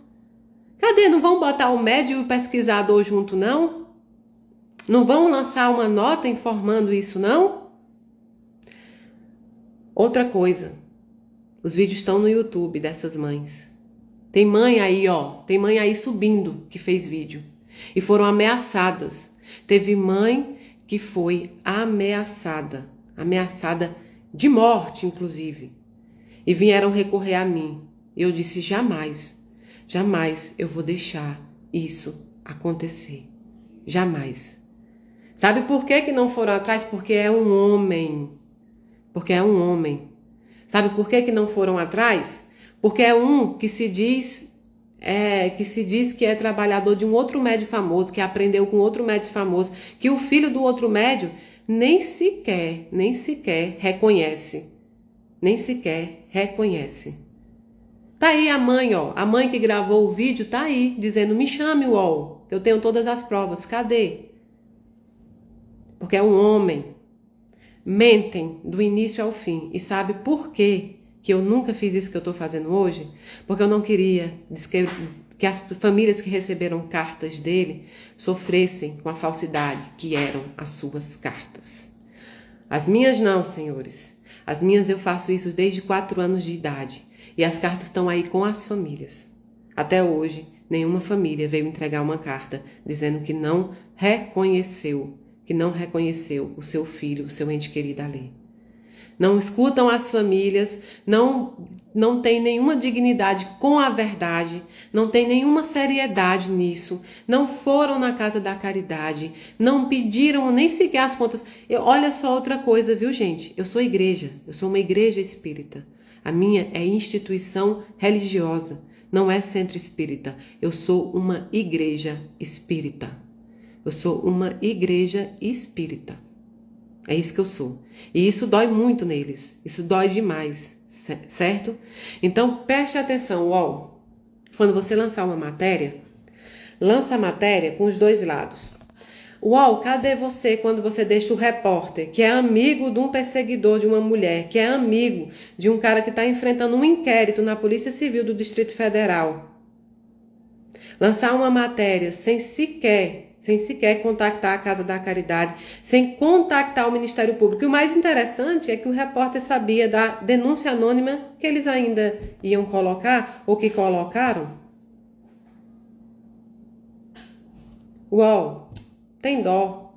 Cadê? Não vão botar o médium e o pesquisador junto, não? Não vão lançar uma nota informando isso, não? Outra coisa, os vídeos estão no YouTube dessas mães. Tem mãe aí, tem mãe aí subindo que fez vídeo. E foram ameaçadas. Teve mãe que foi ameaçada de morte, inclusive. E vieram recorrer a mim. E eu disse, jamais eu vou deixar isso acontecer. Jamais. Sabe por que não foram atrás? Porque é um homem. Sabe por que não foram atrás? Porque é um que se diz que é trabalhador de um outro médium famoso, que aprendeu com outro médium famoso, que o filho do outro médium nem sequer reconhece. Tá aí a mãe, a mãe que gravou o vídeo tá aí, dizendo, me chame, UOL, que eu tenho todas as provas. Cadê? Porque é um homem. Mentem do início ao fim. E sabe por quê que eu nunca fiz isso que eu estou fazendo hoje? Porque eu não queria que as famílias que receberam cartas dele sofressem com a falsidade que eram as suas cartas. As minhas não, senhores. As minhas eu faço isso desde 4 anos de idade. E as cartas estão aí com as famílias. Até hoje, nenhuma família veio entregar uma carta dizendo que não reconheceu o seu filho, o seu ente querido ali. Não escutam as famílias, não tem nenhuma dignidade com a verdade, não tem nenhuma seriedade nisso, não foram na casa da caridade, não pediram nem sequer as contas. Olha só outra coisa, viu, gente? Eu sou uma igreja espírita. A minha é instituição religiosa, não é centro espírita. Eu sou uma igreja espírita. Eu sou uma igreja espírita. É isso que eu sou. E isso dói muito neles. Isso dói demais, certo? Então, preste atenção, UOL. Quando você lançar uma matéria, lança a matéria com os dois lados. UOL, cadê você quando você deixa o repórter, que é amigo de um perseguidor de uma mulher, que é amigo de um cara que está enfrentando um inquérito na Polícia Civil do Distrito Federal? Lançar uma matéria sem sequer contactar a Casa da Caridade, sem contactar o Ministério Público. E o mais interessante é que o repórter sabia da denúncia anônima que eles ainda iam colocar, ou que colocaram. UOL, tem dó.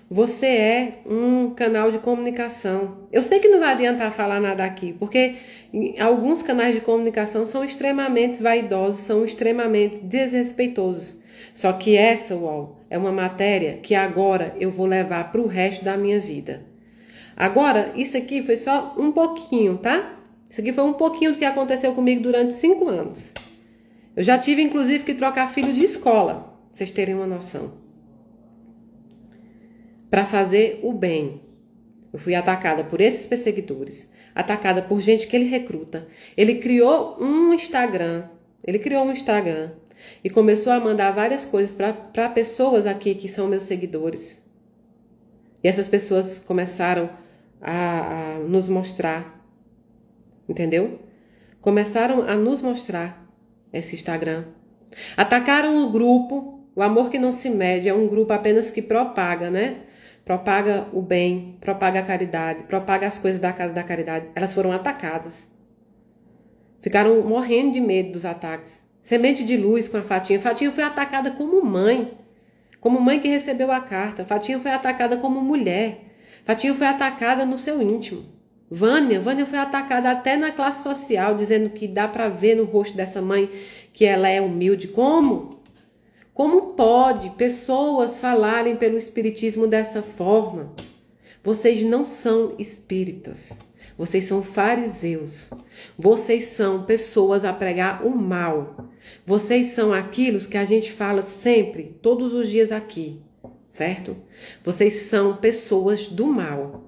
Você é um canal de comunicação. Eu sei que não vai adiantar falar nada aqui, porque alguns canais de comunicação são extremamente vaidosos, são extremamente desrespeitosos. Só que essa, UOL, é uma matéria que agora eu vou levar para o resto da minha vida. Agora, isso aqui foi só um pouquinho, tá? Isso aqui foi um pouquinho do que aconteceu comigo durante 5 anos. Eu já tive, inclusive, que trocar filho de escola, pra vocês terem uma noção. Para fazer o bem. Eu fui atacada por esses perseguidores, atacada por gente que ele recruta. Ele criou um Instagram e começou a mandar várias coisas para pessoas aqui que são meus seguidores. E essas pessoas começaram a nos mostrar, entendeu? Começaram a nos mostrar esse Instagram Atacaram o grupo, o amor que não se mede, é um grupo apenas que propaga, né? Propaga o bem, propaga a caridade, propaga as coisas da casa da caridade. Elas foram atacadas. Ficaram morrendo de medo dos ataques. Semente de luz com a Fatinha. Fatinha foi atacada como mãe que recebeu a carta. Fatinha foi atacada como mulher. Fatinha foi atacada no seu íntimo. Vânia foi atacada até na classe social, dizendo que dá para ver no rosto dessa mãe que ela é humilde. Como? Como pode pessoas falarem pelo espiritismo dessa forma? Vocês não são espíritas. Vocês são fariseus. Vocês são pessoas a pregar o mal. Vocês são aquilo que a gente fala sempre, todos os dias aqui, certo? Vocês são pessoas do mal.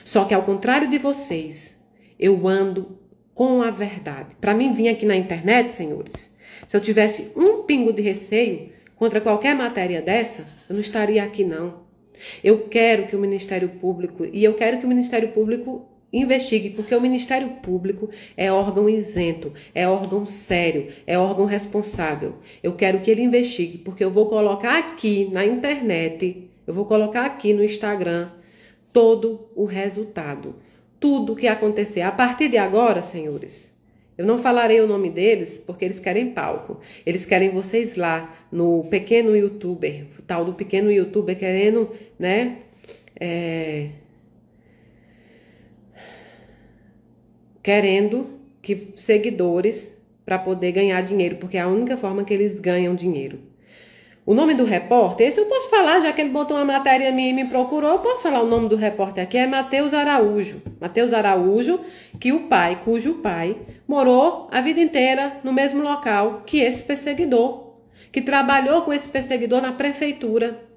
Só que ao contrário de vocês, eu ando com a verdade. Para mim vir aqui na internet, senhores, se eu tivesse um pingo de receio contra qualquer matéria dessa, eu não estaria aqui não. Eu quero que o Ministério Público, e eu quero que o Ministério Público investigue, porque o Ministério Público é órgão isento, é órgão sério, é órgão responsável. Eu quero que ele investigue, porque eu vou colocar aqui na internet, eu vou colocar aqui no Instagram todo o resultado, tudo o que acontecer. A partir de agora, senhores, eu não falarei o nome deles, porque eles querem palco. Eles querem vocês lá no pequeno youtuber, o tal do pequeno youtuber querendo, né, querendo que seguidores para poder ganhar dinheiro, porque é a única forma que eles ganham dinheiro. O nome do repórter, esse eu posso falar, já que ele botou uma matéria minha e me procurou, eu posso falar o nome do repórter aqui, é Matheus Araújo. Matheus Araújo, cujo pai morou a vida inteira no mesmo local que esse perseguidor, que trabalhou com esse perseguidor na prefeitura,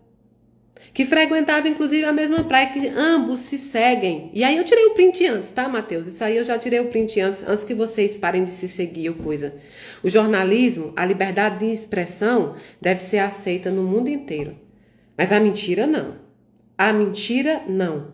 que frequentava inclusive a mesma praia, que ambos se seguem. E aí eu tirei o print antes, tá, Matheus? Isso aí eu já tirei o print antes que vocês parem de se seguir ou coisa. O jornalismo, a liberdade de expressão deve ser aceita no mundo inteiro. Mas a mentira não. A mentira não.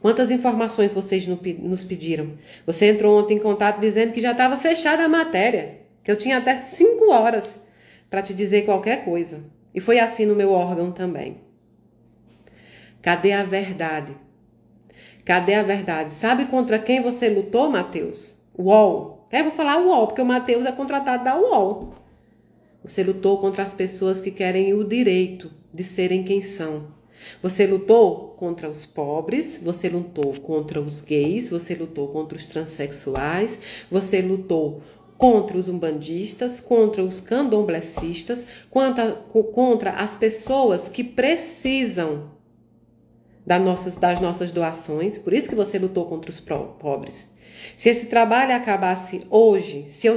Quantas informações vocês nos pediram? Você entrou ontem em contato dizendo que já estava fechada a matéria, que eu tinha até 5 horas para te dizer qualquer coisa. E foi assim no meu órgão também. Cadê a verdade? Cadê a verdade? Sabe contra quem você lutou, Matheus? UOL. Eu vou falar UOL, porque o Matheus é contratado da UOL. Você lutou contra as pessoas que querem o direito de serem quem são. Você lutou contra os pobres, você lutou contra os gays, você lutou contra os transexuais, você lutou contra os umbandistas, contra os candomblecistas, contra as pessoas que precisam das nossas doações. Por isso que você lutou contra os pobres. Se esse trabalho acabasse hoje, se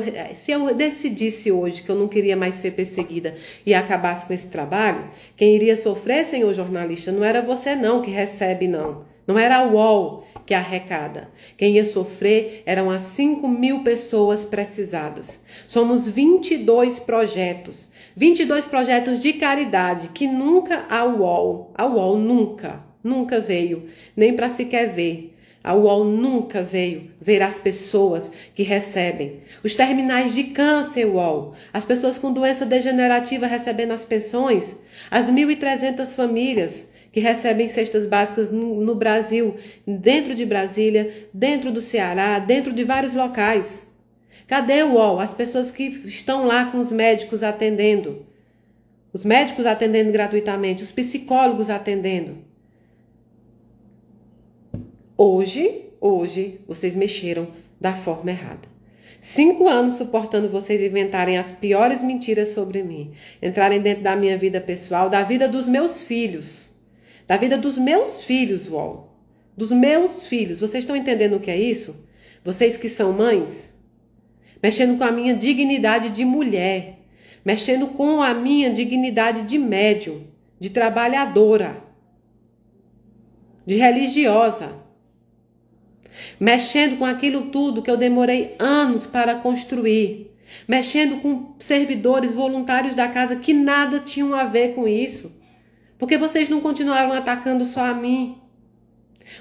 eu decidisse hoje que eu não queria mais ser perseguida e acabasse com esse trabalho, quem iria sofrer, senhor jornalista, não era você não que recebe, não. Não era a UOL que arrecada. Quem ia sofrer eram as 5.000 pessoas precisadas. Somos 22 projetos. 22 projetos de caridade que nunca a UOL nunca veio, nem para sequer ver. A UOL nunca veio ver as pessoas que recebem. Os terminais de câncer, UOL. As pessoas com doença degenerativa recebendo as pensões. As 1.300 famílias que recebem cestas básicas no Brasil, dentro de Brasília, dentro do Ceará, dentro de vários locais. Cadê o UOL? As pessoas que estão lá com os médicos atendendo. Os médicos atendendo gratuitamente, os psicólogos atendendo. Hoje, vocês mexeram da forma errada. 5 anos suportando vocês inventarem as piores mentiras sobre mim. Entrarem dentro da minha vida pessoal, da vida dos meus filhos. Da vida dos meus filhos, UOL. Dos meus filhos. Vocês estão entendendo o que é isso? Vocês que são mães? Mexendo com a minha dignidade de mulher. Mexendo com a minha dignidade de médium. De trabalhadora. De religiosa. Mexendo com aquilo tudo que eu demorei anos para construir. Mexendo com servidores voluntários da casa que nada tinham a ver com isso. Porque vocês não continuaram atacando só a mim.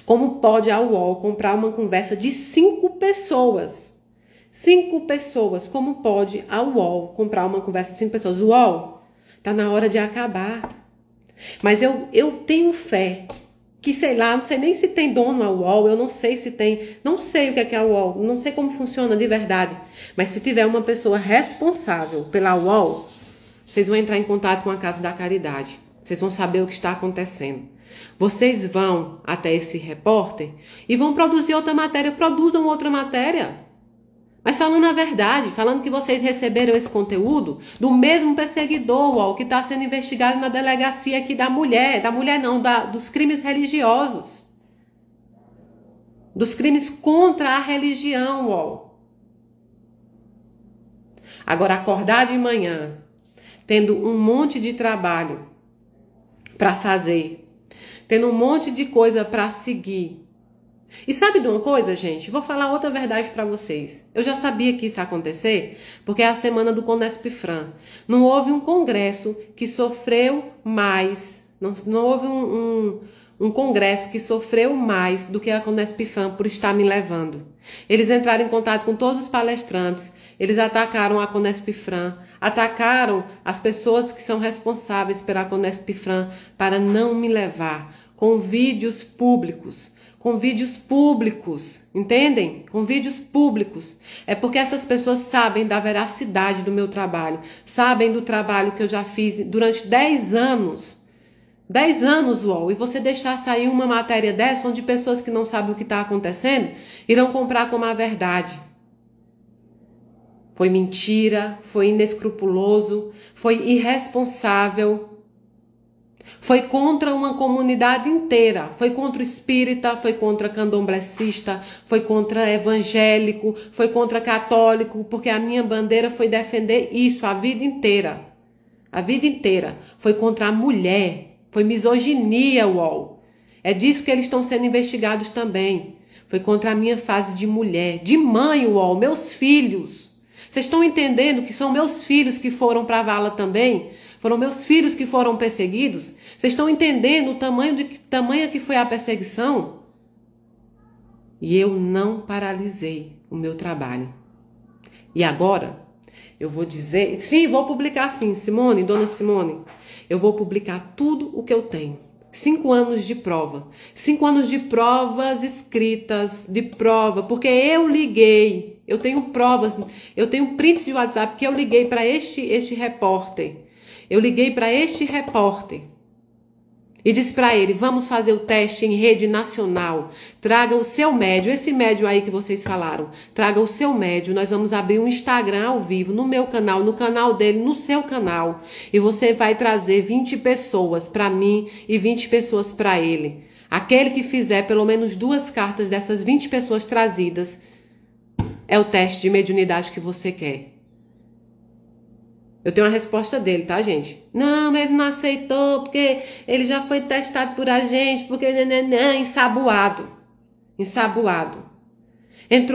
Como pode a UOL comprar uma conversa de 5 pessoas? 5 pessoas. Como pode a UOL comprar uma conversa de 5 pessoas? UOL, tá na hora de acabar. Mas eu tenho fé que, sei lá, não sei nem se tem dono a UOL, eu não sei se tem, não sei o que é a UOL, não sei como funciona de verdade. Mas se tiver uma pessoa responsável pela UOL, vocês vão entrar em contato com a Casa da Caridade. Vocês vão saber o que está acontecendo. Vocês vão até esse repórter e vão produzir outra matéria. Produzam outra matéria. Mas falando a verdade, falando que vocês receberam esse conteúdo do mesmo perseguidor, ó, que está sendo investigado na delegacia aqui da mulher não, dos crimes religiosos. Dos crimes contra a religião, ó. Agora, acordar de manhã, tendo um monte de trabalho para fazer, tendo um monte de coisa para seguir. E sabe de uma coisa, gente? Vou falar outra verdade para vocês. Eu já sabia que isso ia acontecer, porque é a semana do Conespifran. Não houve um congresso que sofreu mais, não houve um congresso que sofreu mais do que a Conespifran por estar me levando. Eles entraram em contato com todos os palestrantes, eles atacaram a Conespifran, atacaram as pessoas que são responsáveis pela Conespifran para não me levar, com vídeos públicos. Com vídeos públicos, entendem? Com vídeos públicos. É porque essas pessoas sabem da veracidade do meu trabalho, sabem do trabalho que eu já fiz durante 10 anos. 10 anos, UOL, e você deixar sair uma matéria dessa, onde pessoas que não sabem o que está acontecendo irão comprar como a verdade. Foi mentira, foi inescrupuloso, foi irresponsável. Foi contra uma comunidade inteira, foi contra o espírita, foi contra candomblecista, foi contra evangélico, foi contra católico, porque a minha bandeira foi defender isso a vida inteira. A vida inteira. Foi contra a mulher, foi misoginia, UOL. É disso que eles estão sendo investigados também. Foi contra a minha fase de mulher, de mãe, UOL, meus filhos. Vocês estão entendendo que são meus filhos que foram para a vala também? Foram meus filhos que foram perseguidos? Vocês estão entendendo o tamanho que foi a perseguição? E eu não paralisei o meu trabalho. E agora, eu vou dizer... Sim, vou publicar sim, Simone, dona Simone. Eu vou publicar tudo o que eu tenho. 5 anos de prova. 5 anos de provas escritas, de prova, porque eu liguei. Eu tenho provas, eu tenho prints de WhatsApp que eu liguei para este repórter. Eu liguei para este repórter. E disse para ele, vamos fazer o teste em rede nacional. Traga o seu médio, esse médio aí que vocês falaram. Traga o seu médio, nós vamos abrir um Instagram ao vivo, no meu canal, no canal dele, no seu canal. E você vai trazer 20 pessoas para mim e 20 pessoas para ele. Aquele que fizer pelo menos 2 cartas dessas 20 pessoas trazidas, é o teste de mediunidade que você quer. Eu tenho uma resposta dele, tá, gente? Não, ele não aceitou, porque ele já foi testado por a gente, porque ensaboado. Ensaboado.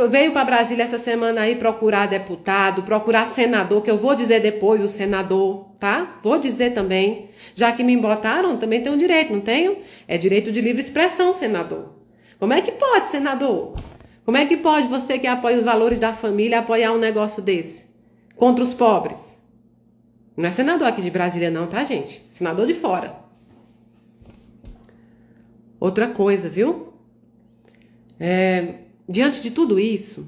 Veio para Brasília essa semana aí procurar deputado, procurar senador, que eu vou dizer depois o senador, tá? Vou dizer também. Já que me botaram, também tenho direito, não tenho? É direito de livre expressão, senador. Como é que pode, senador? Como é que pode você que apoia os valores da família apoiar um negócio desse? Contra os pobres? Não é senador aqui de Brasília não, tá, gente? Senador de fora. Outra coisa, viu? Diante de tudo isso,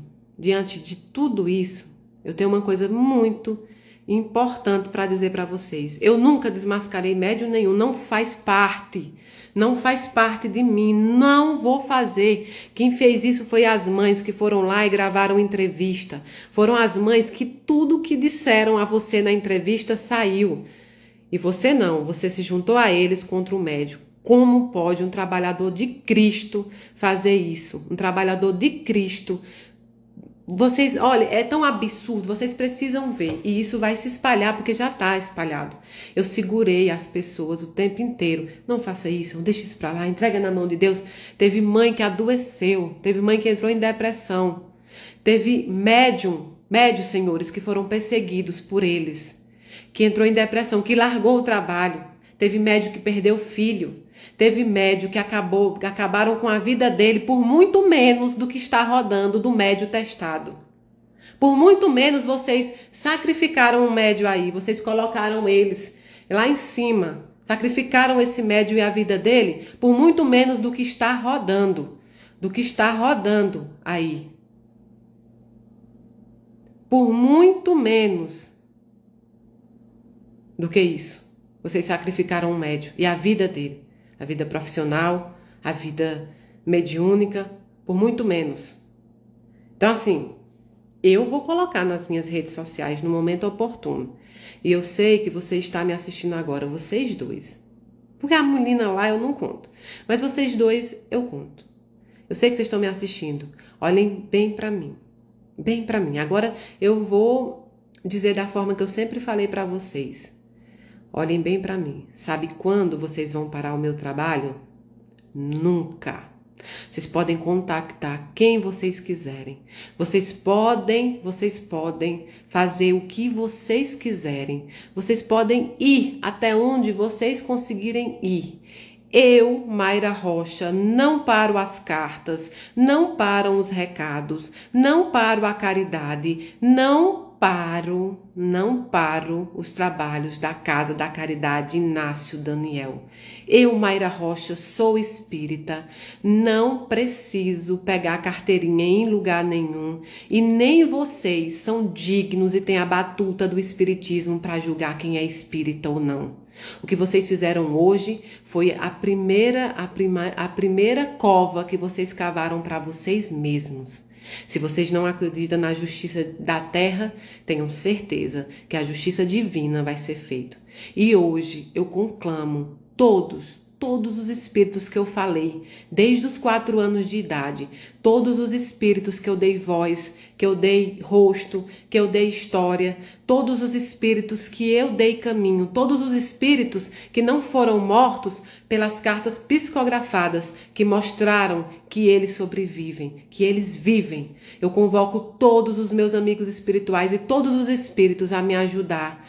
eu tenho uma coisa muito importante para dizer para vocês. Eu nunca desmascarei médium nenhum, não faz parte de mim, não vou fazer. Quem fez isso foi as mães que foram lá e gravaram entrevista. Foram as mães que tudo que disseram a você na entrevista saiu. E você não, você se juntou a eles contra o médium. Como pode um trabalhador de Cristo fazer isso? Um trabalhador de Cristo. Vocês, olha, é tão absurdo, vocês precisam ver. E isso vai se espalhar, porque já está espalhado. Eu segurei as pessoas o tempo inteiro. Não faça isso, não deixe isso para lá, entrega na mão de Deus. Teve mãe que adoeceu, teve mãe que entrou em depressão. Teve médios, senhores, que foram perseguidos por eles. Que entrou em depressão, que largou o trabalho. Teve médium que perdeu filho. Teve médium que acabaram com a vida dele por muito menos do que está rodando do médium testado. Por muito menos vocês sacrificaram um médio aí, vocês colocaram eles lá em cima, sacrificaram esse médio e a vida dele por muito menos do que está rodando, aí. Por muito menos do que isso. Vocês sacrificaram um médio e a vida dele, a vida profissional, a vida mediúnica, por muito menos. Então, assim, eu vou colocar nas minhas redes sociais no momento oportuno. E eu sei que você está me assistindo agora, vocês dois. Porque a menina lá eu não conto. Mas vocês dois eu conto. Eu sei que vocês estão me assistindo. Olhem bem pra mim. Bem pra mim. Agora eu vou dizer da forma que eu sempre falei pra vocês. Olhem bem pra mim. Sabe quando vocês vão parar o meu trabalho? Nunca. Vocês podem contactar quem vocês quiserem. Vocês podem fazer o que vocês quiserem. Vocês podem ir até onde vocês conseguirem ir. Eu, Mayra Rocha, não paro as cartas, não param os recados, não paro a caridade, não paro os trabalhos da Casa da Caridade Inácio Daniel. Eu, Mayra Rocha, sou espírita, não preciso pegar carteirinha em lugar nenhum e nem vocês são dignos e têm a batuta do espiritismo para julgar quem é espírita ou não. O que vocês fizeram hoje foi a primeira cova que vocês cavaram para vocês mesmos. Se vocês não acreditam na justiça da terra, tenham certeza que a justiça divina vai ser feita. E hoje eu conclamo todos os espíritos que eu falei, desde os 4 anos de idade, todos os espíritos que eu dei voz, que eu dei rosto, que eu dei história, todos os espíritos que eu dei caminho, todos os espíritos que não foram mortos pelas cartas psicografadas que mostraram que eles sobrevivem, que eles vivem. Eu convoco todos os meus amigos espirituais e todos os espíritos a me ajudar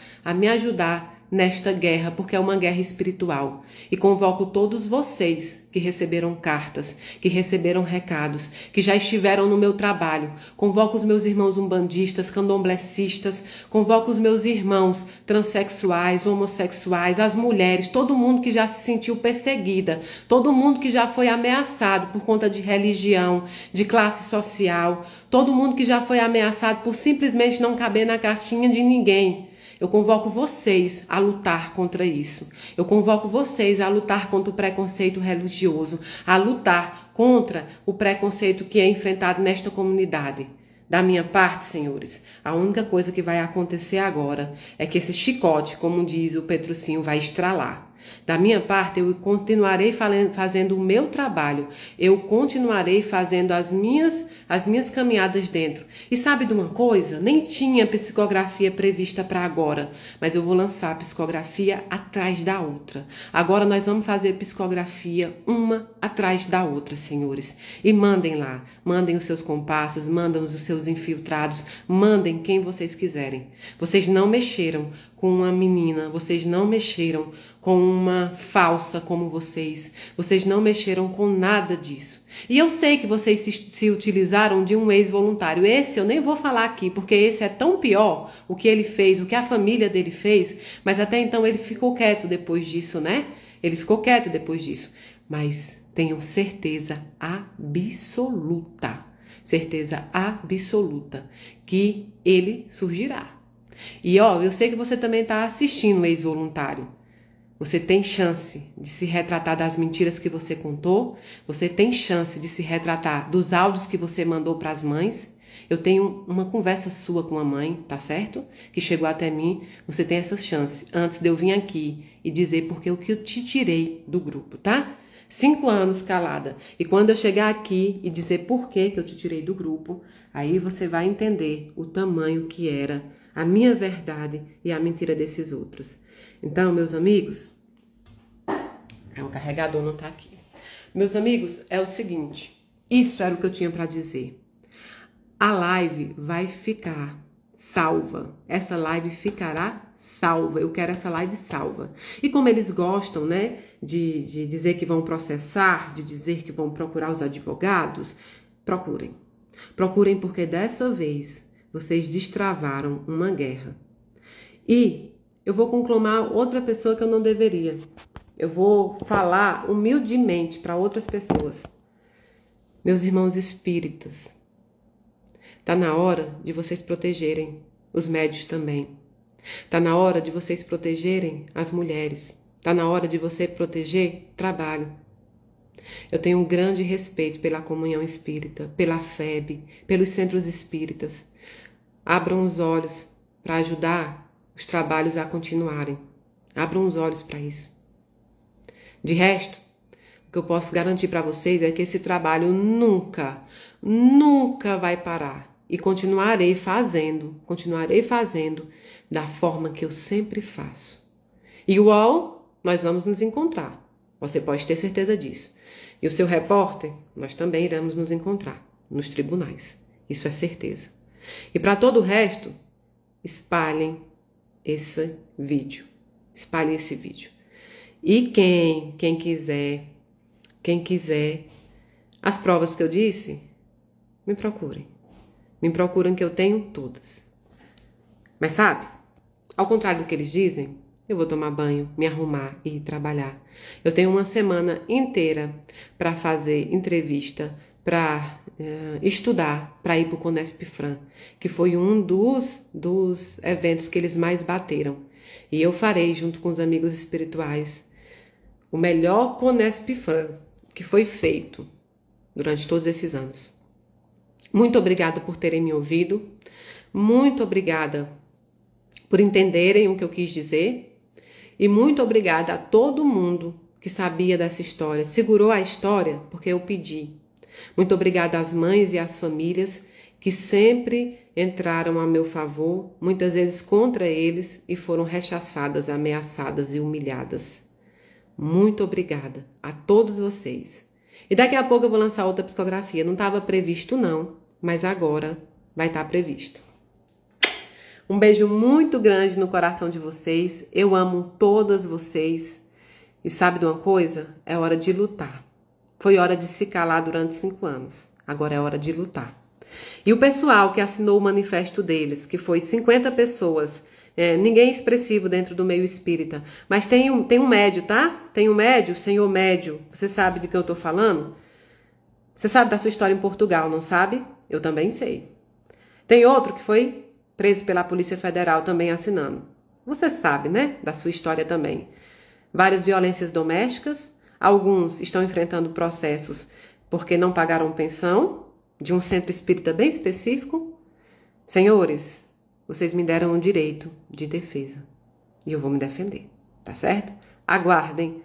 nesta guerra, porque é uma guerra espiritual. E convoco todos vocês que receberam cartas, que receberam recados, que já estiveram no meu trabalho. Convoco os meus irmãos umbandistas, candomblecistas, convoco os meus irmãos transexuais, homossexuais, as mulheres, todo mundo que já se sentiu perseguida, todo mundo que já foi ameaçado por conta de religião, de classe social, todo mundo que já foi ameaçado por simplesmente não caber na caixinha de ninguém. Eu convoco vocês a lutar contra isso. Eu convoco vocês a lutar contra o preconceito religioso, a lutar contra o preconceito que é enfrentado nesta comunidade. Da minha parte, senhores, a única coisa que vai acontecer agora é que esse chicote, como diz o Petrucinho, vai estralar. Da minha parte, eu continuarei fazendo o meu trabalho, eu continuarei fazendo as minhas caminhadas dentro. E sabe de uma coisa? Nem tinha psicografia prevista para agora, mas eu vou lançar a psicografia atrás da outra. Agora nós vamos fazer psicografia uma atrás da outra, senhores. E mandem lá, mandem os seus comparsas, mandem os seus infiltrados, mandem quem vocês quiserem. Vocês não mexeram com uma menina, vocês não mexeram com uma falsa como vocês não mexeram com nada disso. E eu sei que vocês se utilizaram de um ex-voluntário. Esse eu nem vou falar aqui, porque esse é tão pior, o que ele fez, o que a família dele fez, mas até então ele ficou quieto depois disso, né? Ele ficou quieto depois disso. Mas tenham certeza absoluta que ele surgirá. E eu sei que você também está assistindo o ex-voluntário. Você tem chance de se retratar das mentiras que você contou. Você tem chance de se retratar dos áudios que você mandou para as mães. Eu tenho uma conversa sua com a mãe, tá certo? Que chegou até mim. Você tem essa chance antes de eu vir aqui e dizer porque o que eu te tirei do grupo, tá? 5 anos calada. E quando eu chegar aqui e dizer por que eu te tirei do grupo, aí você vai entender o tamanho que era a minha verdade e a mentira desses outros. Então, meus amigos, o carregador não tá aqui. Meus amigos, é o seguinte, isso era o que eu tinha para dizer. A live vai ficar salva. Essa live ficará salva. Eu quero essa live salva. E como eles gostam, né, de dizer que vão processar, de dizer que vão procurar os advogados, procurem. Procurem porque dessa vez vocês destravaram uma guerra. E eu vou conclamar outra pessoa que eu não deveria. Eu vou falar humildemente para outras pessoas. Meus irmãos espíritas, tá na hora de vocês protegerem os médios também. Tá na hora de vocês protegerem as mulheres. Tá na hora de você proteger o trabalho. Eu tenho um grande respeito pela comunhão espírita, pela FEB, pelos centros espíritas. Abram os olhos para ajudar os trabalhos a continuarem. Abram os olhos para isso. De resto, o que eu posso garantir para vocês é que esse trabalho nunca vai parar. E continuarei fazendo da forma que eu sempre faço. E o UOL, nós vamos nos encontrar. Você pode ter certeza disso. E o seu repórter, nós também iremos nos encontrar nos tribunais. Isso é certeza. E para todo o resto, espalhem esse vídeo. Espalhem esse vídeo. E quem quiser as provas que eu disse, me procurem. Me procurem que eu tenho todas. Mas sabe, ao contrário do que eles dizem, eu vou tomar banho, me arrumar e ir trabalhar. Eu tenho uma semana inteira para fazer entrevista, para estudar, para ir para o Conespfran, que foi um dos eventos que eles mais bateram. E eu farei, junto com os amigos espirituais, o melhor Conespfran que foi feito durante todos esses anos. Muito obrigada por terem me ouvido. Muito obrigada por entenderem o que eu quis dizer. E muito obrigada a todo mundo que sabia dessa história, segurou a história porque eu pedi. Muito obrigada às mães e às famílias que sempre entraram a meu favor, muitas vezes contra eles, e foram rechaçadas, ameaçadas e humilhadas. Muito obrigada a todos vocês. E daqui a pouco eu vou lançar outra psicografia. Não estava previsto não, mas agora vai estar previsto. Um beijo muito grande no coração de vocês. Eu amo todas vocês. E sabe de uma coisa? É hora de lutar. Foi hora de se calar durante 5 anos. Agora é hora de lutar. E o pessoal que assinou o manifesto deles, que foi 50 pessoas, ninguém expressivo dentro do meio espírita, mas tem um médio, tá? Tem um médio, senhor médio. Você sabe de que eu tô falando? Você sabe da sua história em Portugal, não sabe? Eu também sei. Tem outro que foi preso pela Polícia Federal também assinando. Você sabe, né? Da sua história também. Várias violências domésticas. Alguns estão enfrentando processos porque não pagaram pensão de um centro espírita bem específico. Senhores, vocês me deram o direito de defesa. E eu vou me defender, tá certo? Aguardem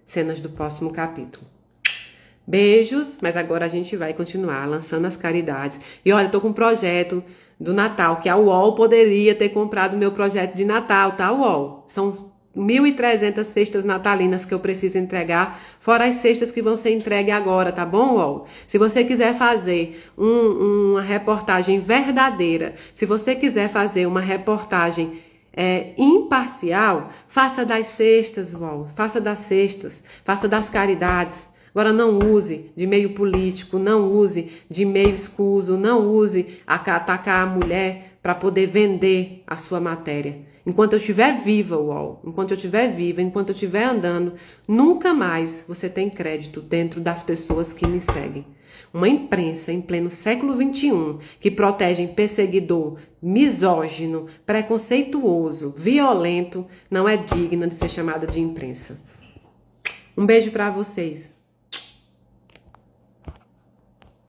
cenas do próximo capítulo. Beijos, mas agora a gente vai continuar lançando as caridades. E olha, eu tô com um projeto do Natal, que a UOL poderia ter comprado o meu projeto de Natal, tá, UOL? São 1.300 cestas natalinas que eu preciso entregar, fora as cestas que vão ser entregues agora, tá bom, UOL? Se você quiser fazer uma reportagem verdadeira, se você quiser fazer uma reportagem imparcial, faça das cestas, UOL, faça das cestas, faça das caridades. Agora não use de meio político, não use de meio escuso, não use atacar a mulher para poder vender a sua matéria. Enquanto eu estiver viva, UOL, enquanto eu estiver viva, enquanto eu estiver andando, nunca mais você tem crédito dentro das pessoas que me seguem. Uma imprensa em pleno século XXI que protege perseguidor, misógino, preconceituoso, violento, não é digna de ser chamada de imprensa. Um beijo para vocês.